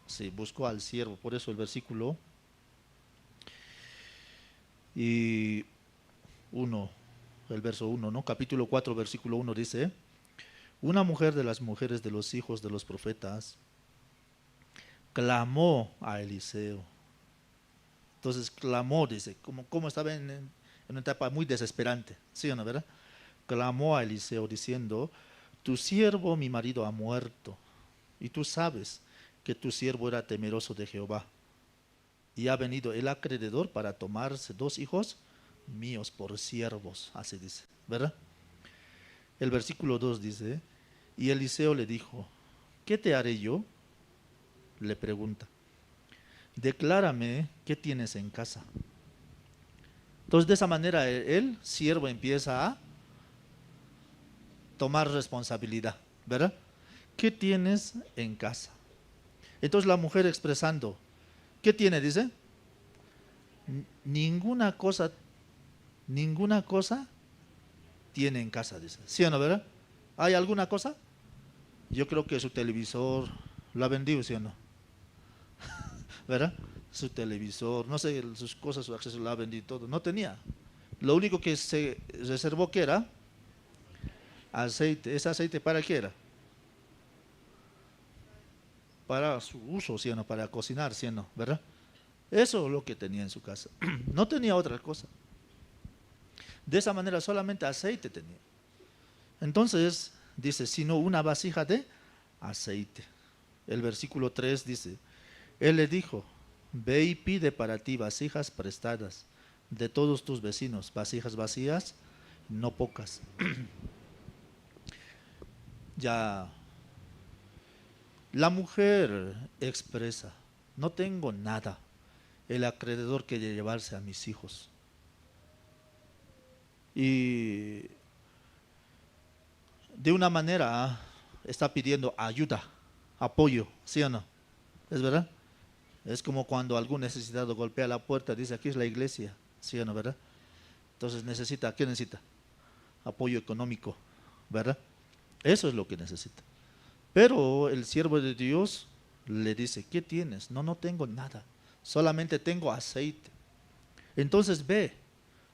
Sí, buscó al siervo. Por eso el versículo 1, el verso 1, ¿no? Capítulo 4, versículo 1 dice: una mujer de las mujeres de los hijos de los profetas clamó a Eliseo. Entonces clamó, dice, como estaba en una etapa muy desesperante, ¿sí o no, verdad? Clamó a Eliseo diciendo: tu siervo, mi marido, ha muerto, y tú sabes que tu siervo era temeroso de Jehová, y ha venido el acreedor para tomarse 2 hijos míos por siervos, así dice, ¿verdad? El versículo 2 dice: y Eliseo le dijo: ¿qué te haré yo? Le pregunta: declárame qué tienes en casa. Entonces, de esa manera el siervo empieza a tomar responsabilidad, ¿verdad? ¿Qué tienes en casa? Entonces la mujer expresando, ¿qué tiene? Dice: ninguna cosa tiene en casa, dice. ¿Sí o no, verdad? ¿Hay alguna cosa? Yo creo que su televisor lo ha vendido, ¿sí o no? ¿Verdad? Su televisor, no sé, sus cosas, su acceso lo ha vendido todo. No tenía. Lo único que se reservó, ¿qué era? Aceite. ¿Ese aceite para qué era? Para su uso, ¿sí o no? Para cocinar, ¿sí o no? ¿Verdad? Eso es lo que tenía en su casa. No tenía otra cosa. De esa manera solamente aceite tenía. Entonces, dice, sino una vasija de aceite. El versículo 3 dice: él le dijo: ve y pide para ti vasijas prestadas de todos tus vecinos, vasijas vacías, no pocas. ya la mujer expresa, no tengo nada, el acreedor quiere llevarse a mis hijos. Y de una manera está pidiendo ayuda, apoyo, ¿sí o no? ¿Es verdad? Es como cuando algún necesitado golpea la puerta, dice, aquí es la iglesia, ¿sí o no, verdad? Entonces necesita, ¿qué necesita? Apoyo económico, ¿verdad? Eso es lo que necesita. Pero el siervo de Dios le dice, ¿qué tienes? No, no tengo nada, solamente tengo aceite. Entonces ve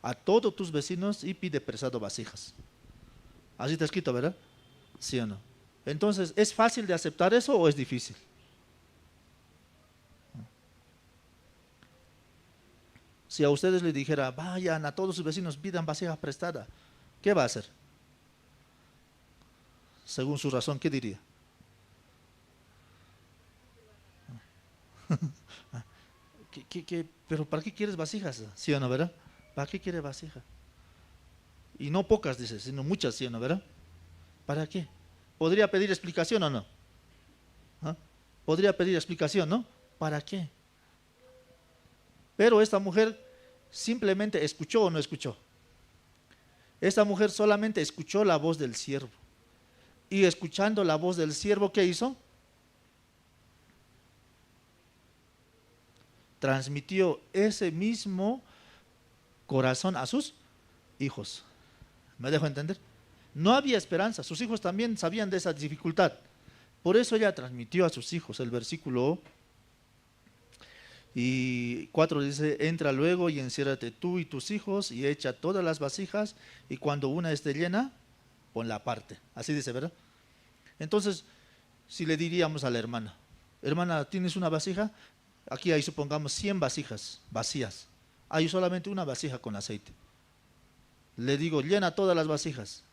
a todos tus vecinos y pide prestado vasijas. Así está escrito, ¿verdad? ¿Sí o no? Entonces, ¿es fácil de aceptar eso o es difícil? Si a ustedes les dijera, vayan a todos sus vecinos, pidan vasija prestada, ¿qué va a hacer? Según su razón, ¿qué diría? ¿Pero para qué quieres vasijas? ¿Sí o no, verdad? ¿Para qué quiere vasija? Y no pocas, dice, sino muchas, ¿sí o no, verdad? ¿Para qué? ¿Podría pedir explicación o no? ¿Ah? Podría pedir explicación, ¿no? ¿Para qué? Pero esta mujer simplemente escuchó o no escuchó. Esta mujer solamente escuchó la voz del siervo. Y escuchando la voz del siervo, ¿qué hizo? Transmitió ese mismo corazón a sus hijos. ¿Me dejo entender? No había esperanza, sus hijos también sabían de esa dificultad. Por eso ella transmitió a sus hijos. El versículo 4 dice, entra luego y enciérrate tú y tus hijos y echa todas las vasijas y cuando una esté llena, ponla aparte. Así dice, ¿verdad? Entonces, si le diríamos a la hermana, hermana, ¿tienes una vasija? Aquí hay, supongamos, 100 vasijas vacías. Hay solamente una vasija con aceite. Le digo, llena todas las vasijas.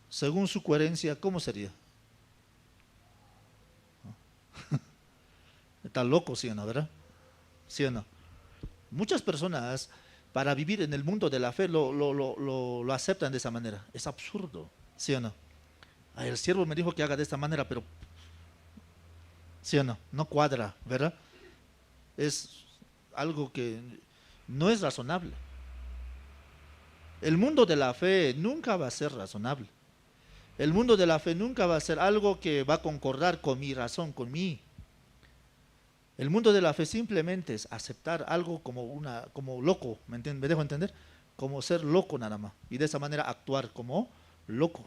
Según su coherencia, ¿cómo sería? Está loco, ¿sí o no, verdad? ¿Sí o no? Muchas personas, para vivir en el mundo de la fe, lo aceptan de esa manera. Es absurdo, ¿sí o no? Ay, el siervo me dijo que haga de esta manera, pero ¿sí o no? No cuadra, ¿verdad? Es algo que no es razonable. El mundo de la fe nunca va a ser razonable. El mundo de la fe nunca va a ser algo que va a concordar con mi razón, con mí. El mundo de la fe simplemente es aceptar algo como loco, ¿me entiendes? ¿Me dejo entender? Como ser loco nada más. Y de esa manera actuar como loco.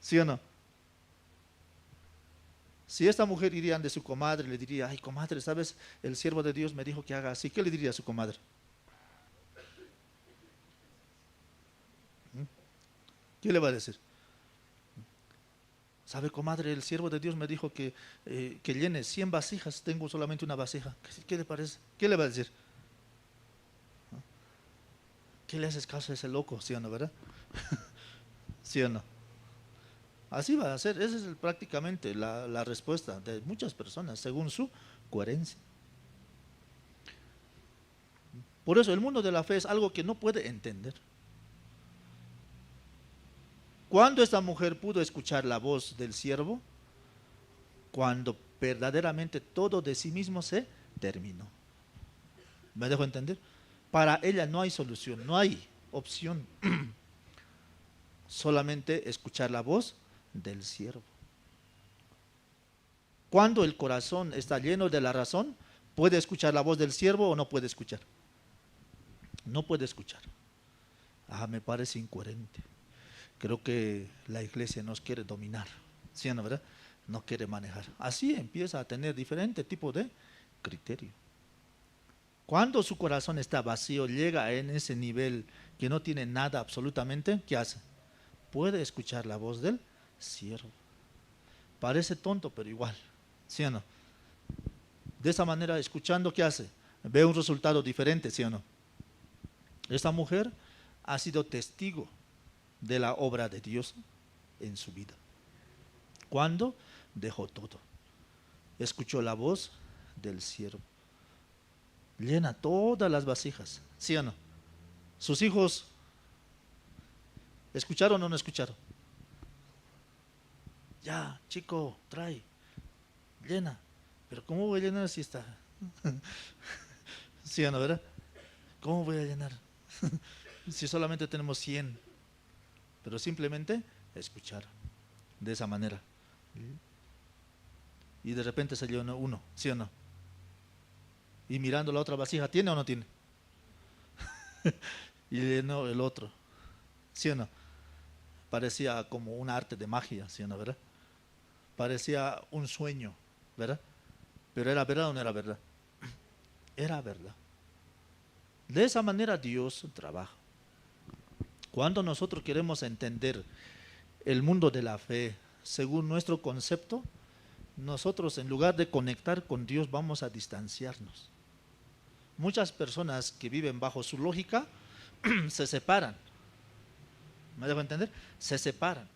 ¿Sí o no? Si esta mujer iría de su comadre, le diría, ay comadre, ¿sabes? El siervo de Dios me dijo que haga así. ¿Qué le diría a su comadre? ¿Qué le va a decir? ¿Sabe, comadre? El siervo de Dios me dijo que llene 100 vasijas, tengo solamente una vasija. ¿Qué le parece? ¿Qué le va a decir? ¿Qué le haces caso a ese loco? ¿Sí o no, verdad? ¿Sí o no? Así va a ser, esa es prácticamente la respuesta de muchas personas, según su coherencia. Por eso el mundo de la fe es algo que no puede entender. ¿Cuándo esta mujer pudo escuchar la voz del siervo? Cuando verdaderamente todo de sí mismo se terminó. ¿Me dejo entender? Para ella no hay solución, no hay opción. Solamente escuchar la voz del siervo. Cuando el corazón está lleno de la razón, ¿puede escuchar la voz del siervo o no puede escuchar? No puede escuchar. Me parece incoherente. Creo que la iglesia nos quiere dominar, ¿sí o no, verdad? No quiere manejar. Así empieza a tener diferente tipo de criterio. Cuando su corazón está vacío, llega en ese nivel que no tiene nada absolutamente, ¿qué hace? Puede escuchar la voz del siervo. Parece tonto, pero igual, ¿sí o no? De esa manera, escuchando, ¿qué hace? Ve un resultado diferente, ¿sí o no? Esta mujer ha sido testigo de la obra de Dios en su vida. ¿Cuándo? Dejó todo. Escuchó la voz del siervo. Llena todas las vasijas, ¿sí o no? Sus hijos, ¿escucharon o no escucharon? ya, chico, trae, llena. Pero ¿cómo voy a llenar si está? ¿Sí o no, verdad? ¿Cómo voy a llenar? Si solamente tenemos 100. Pero simplemente escuchar de esa manera. Y de repente se llenó uno, ¿sí o no? Y mirando la otra vasija, ¿tiene o no tiene? Y llenó el otro, ¿sí o no? Parecía como un arte de magia, ¿sí o no, verdad? Parecía un sueño, ¿verdad? Pero ¿era verdad o no era verdad? Era verdad. De esa manera Dios trabaja. Cuando nosotros queremos entender el mundo de la fe según nuestro concepto, nosotros en lugar de conectar con Dios vamos a distanciarnos. Muchas personas que viven bajo su lógica se separan. ¿Me dejo entender? Se separan.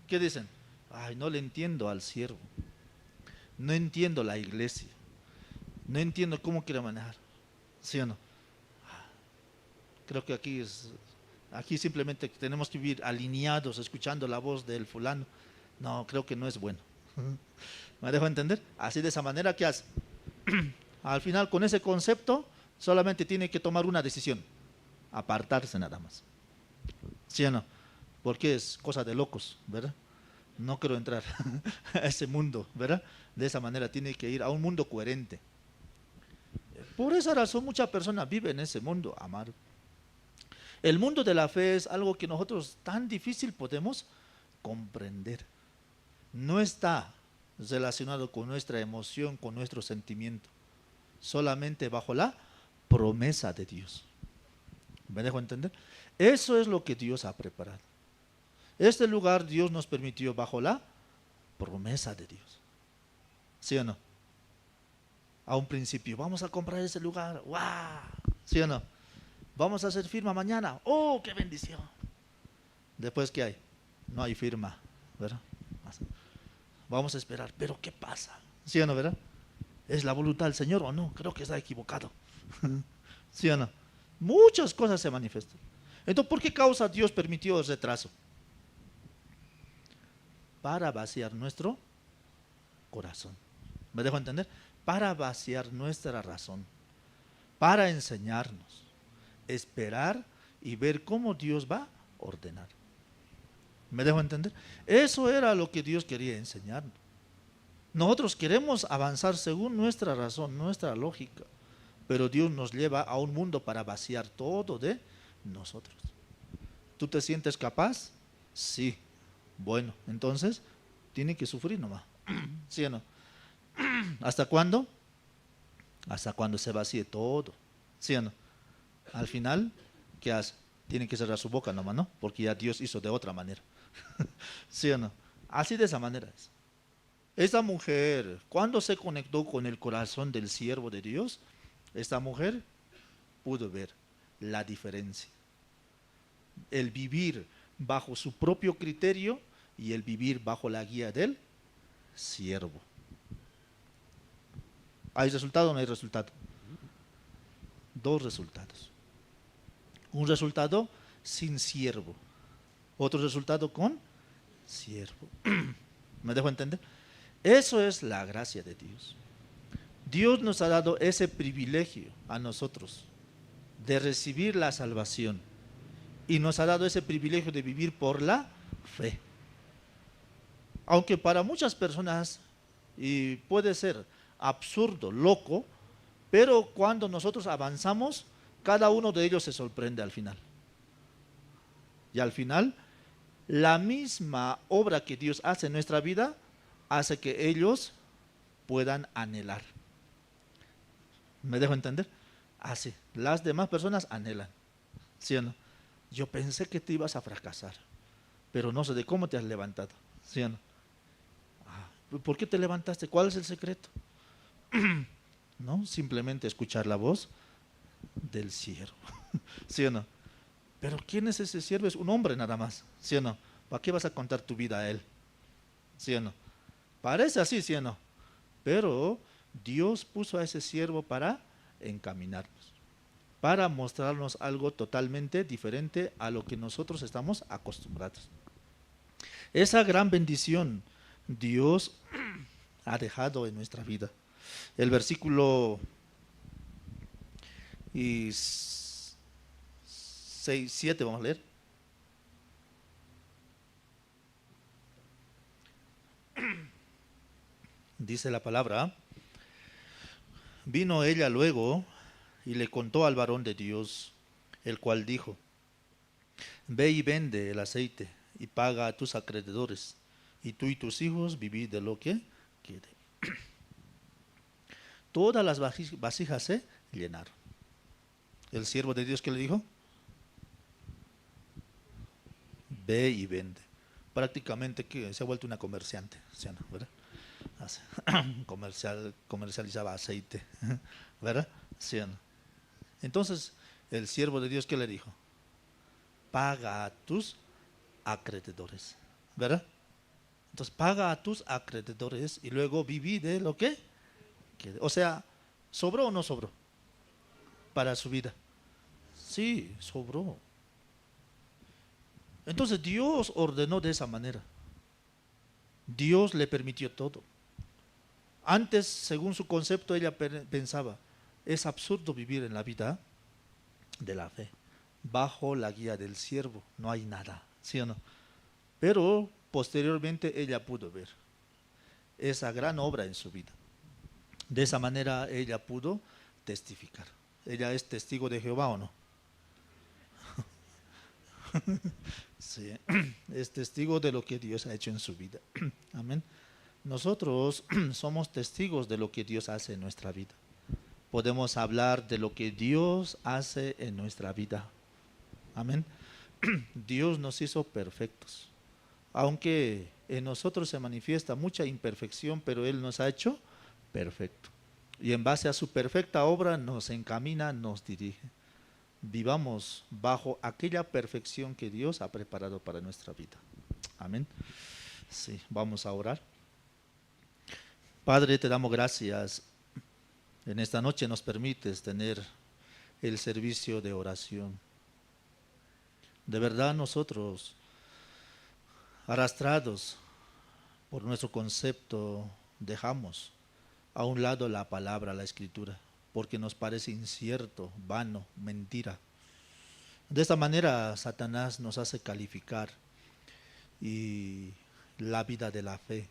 ¿Qué dicen? Ay, no le entiendo al siervo. No entiendo la iglesia. No entiendo cómo quiere manejar. ¿Sí o no? Creo que aquí simplemente tenemos que vivir alineados, escuchando la voz del fulano. No, creo que no es bueno. ¿Me dejo entender? Así de esa manera, ¿qué hace? Al final, con ese concepto, solamente tiene que tomar una decisión. Apartarse nada más. ¿Sí o no? Porque es cosa de locos, ¿verdad? No quiero entrar a ese mundo, ¿verdad? De esa manera tiene que ir a un mundo coherente. Por esa razón muchas personas viven en ese mundo amargo. El mundo de la fe es algo que nosotros tan difícil podemos comprender. No está relacionado con nuestra emoción, con nuestro sentimiento, solamente bajo la promesa de Dios. ¿Me dejo entender? Eso es lo que Dios ha preparado. Este lugar Dios nos permitió bajo la promesa de Dios. ¿Sí o no? A un principio, vamos a comprar ese lugar. ¡Wow! ¿Sí o no? Vamos a hacer firma mañana. ¡Oh, qué bendición! Después, ¿qué hay? No hay firma, ¿verdad? Vamos a esperar. ¿Pero qué pasa? ¿Sí o no, verdad? ¿Es la voluntad del Señor o no? Creo que está equivocado. ¿Sí o no? Muchas cosas se manifiestan. Entonces, ¿por qué causa Dios permitió el retraso? Para vaciar nuestro corazón. ¿Me dejo entender? Para vaciar nuestra razón. Para enseñarnos. Esperar y ver cómo Dios va a ordenar. ¿Me dejo entender? Eso era lo que Dios quería enseñarnos. Nosotros queremos avanzar según nuestra razón, nuestra lógica, pero Dios nos lleva a un mundo para vaciar todo de nosotros. ¿Tú te sientes capaz? Sí. Bueno, entonces tiene que sufrir nomás. ¿Sí o no? ¿Hasta cuándo? Hasta cuando se vacíe todo. ¿Sí o no? Al final, ¿qué hace? Tiene que cerrar su boca nomás, ¿no? Porque ya Dios hizo de otra manera. ¿Sí o no? Así de esa manera es. Esta mujer, cuando se conectó con el corazón del siervo de Dios, esta mujer pudo ver la diferencia. El vivir bajo su propio criterio y el vivir bajo la guía del siervo. ¿Hay resultado o no hay resultado? Dos resultados. Un resultado sin siervo. Otro resultado con siervo. ¿Me dejo entender? Eso es la gracia de Dios. Dios nos ha dado ese privilegio a nosotros de recibir la salvación y nos ha dado ese privilegio de vivir por la fe. Aunque para muchas personas y puede ser absurdo, loco, pero cuando nosotros avanzamos, cada uno de ellos se sorprende al final. Y al final, la misma obra que Dios hace en nuestra vida hace que ellos puedan anhelar. ¿Me dejo entender? Así, las demás personas anhelan. ¿Sí o no? Yo pensé que te ibas a fracasar, pero no sé de cómo te has levantado. ¿Sí o no? ¿Por qué te levantaste? ¿Cuál es el secreto? No, simplemente escuchar la voz del siervo. ¿Sí o no? Pero ¿quién es ese siervo? Es un hombre nada más. ¿Sí o no? ¿Para qué vas a contar tu vida a él? ¿Sí o no? Parece así, ¿sí o no? Pero Dios puso a ese siervo para encaminarnos, para mostrarnos algo totalmente diferente a lo que nosotros estamos acostumbrados. Esa gran bendición Dios ha dejado en nuestra vida. El versículo 6, 7, vamos a leer. Dice la palabra: vino ella luego y le contó al varón de Dios, el cual dijo: ve y vende el aceite y paga a tus acreedores, y tú y tus hijos vivid de lo que quede. Todas las vasijas se llenaron. El siervo de Dios, ¿qué le dijo? Ve y vende. Prácticamente que se ha vuelto una comerciante, ¿sí o no? ¿Verdad? Comercializaba aceite, ¿verdad? ¿Sí o no? Entonces, el siervo de Dios, ¿qué le dijo? Paga a tus acreedores, ¿verdad? Entonces, paga a tus acreedores y luego viví de lo que quede. O sea, ¿sobró o no sobró para su vida? Sí, sobró. Entonces, Dios ordenó de esa manera. Dios le permitió todo. Antes, según su concepto, ella pensaba, es absurdo vivir en la vida de la fe. Bajo la guía del siervo no hay nada, ¿sí o no? Pero posteriormente ella pudo ver esa gran obra en su vida. De esa manera ella pudo testificar. ¿Ella es testigo de Jehová o no? Sí, es testigo de lo que Dios ha hecho en su vida. Amén. Nosotros somos testigos de lo que Dios hace en nuestra vida. Podemos hablar de lo que Dios hace en nuestra vida. Amén. Dios nos hizo perfectos. Aunque en nosotros se manifiesta mucha imperfección, pero Él nos ha hecho perfecto. Y en base a su perfecta obra nos encamina, nos dirige. Vivamos bajo aquella perfección que Dios ha preparado para nuestra vida. Amén. Sí, vamos a orar. Padre, te damos gracias. En esta noche nos permites tener el servicio de oración. De verdad nosotros, arrastrados por nuestro concepto, dejamos a un lado la palabra, la escritura, porque nos parece incierto, vano, mentira. De esta manera Satanás nos hace calificar y la vida de la fe.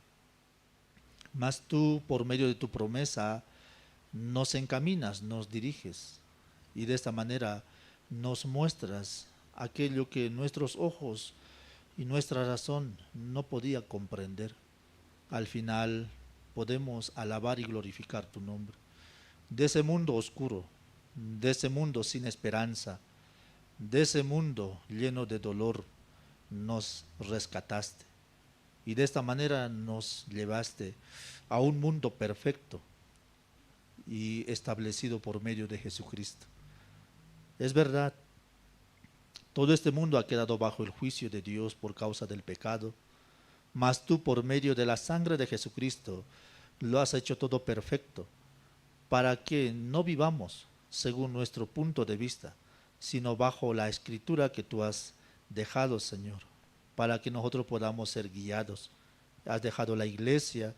Mas tú, por medio de tu promesa, nos encaminas, nos diriges y de esta manera nos muestras aquello que nuestros ojos y nuestra razón no podía comprender. Al final podemos alabar y glorificar tu nombre. De ese mundo oscuro, de ese mundo sin esperanza, de ese mundo lleno de dolor, nos rescataste y de esta manera nos llevaste a un mundo perfecto y establecido por medio de Jesucristo. Es verdad, todo este mundo ha quedado bajo el juicio de Dios por causa del pecado, mas tú por medio de la sangre de Jesucristo lo has hecho todo perfecto, para que no vivamos según nuestro punto de vista, sino bajo la escritura que tú has dejado, Señor, para que nosotros podamos ser guiados. Has dejado la iglesia,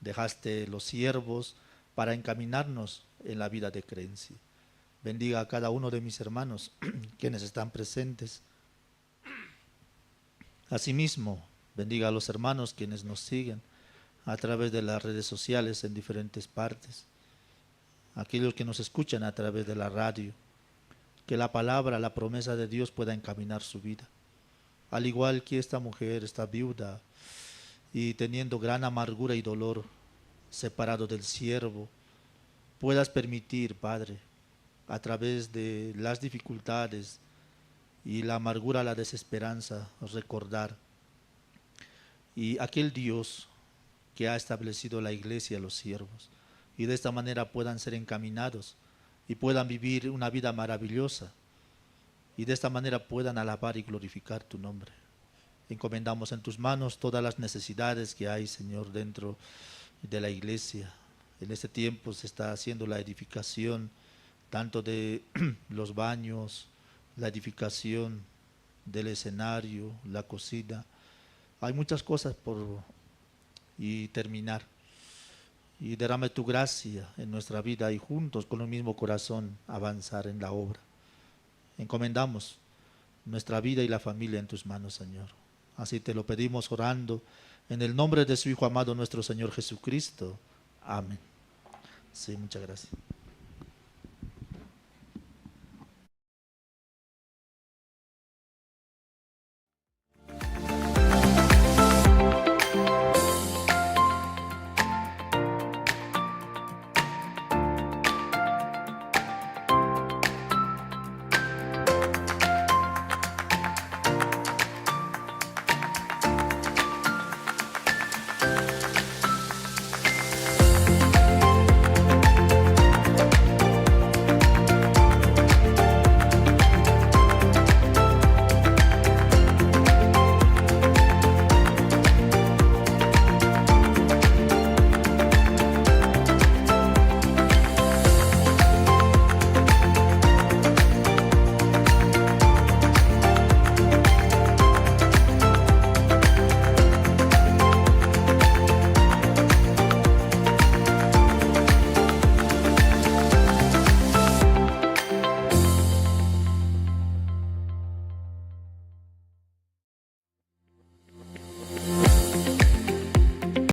dejaste los siervos para encaminarnos en la vida de creencia. Bendiga a cada uno de mis hermanos quienes están presentes. Asimismo, bendiga a los hermanos quienes nos siguen a través de las redes sociales en diferentes partes, aquellos que nos escuchan a través de la radio, que la palabra, la promesa de Dios pueda encaminar su vida. Al igual que esta mujer, esta viuda, y teniendo gran amargura y dolor, separado del siervo, puedas permitir, Padre, a través de las dificultades y la amargura, la desesperanza, recordar y aquel Dios que ha establecido la iglesia, los siervos, y de esta manera puedan ser encaminados y puedan vivir una vida maravillosa y de esta manera puedan alabar y glorificar tu nombre. Encomendamos en tus manos todas las necesidades que hay, Señor, dentro de la iglesia. En este tiempo se está haciendo la edificación tanto de los baños, la edificación del escenario, la cocina. Hay muchas cosas y terminar. Y derrame tu gracia en nuestra vida y juntos con el mismo corazón avanzar en la obra. Encomendamos nuestra vida y la familia en tus manos, Señor. Así te lo pedimos orando en el nombre de su Hijo amado, nuestro Señor Jesucristo. Amén. Sí, muchas gracias.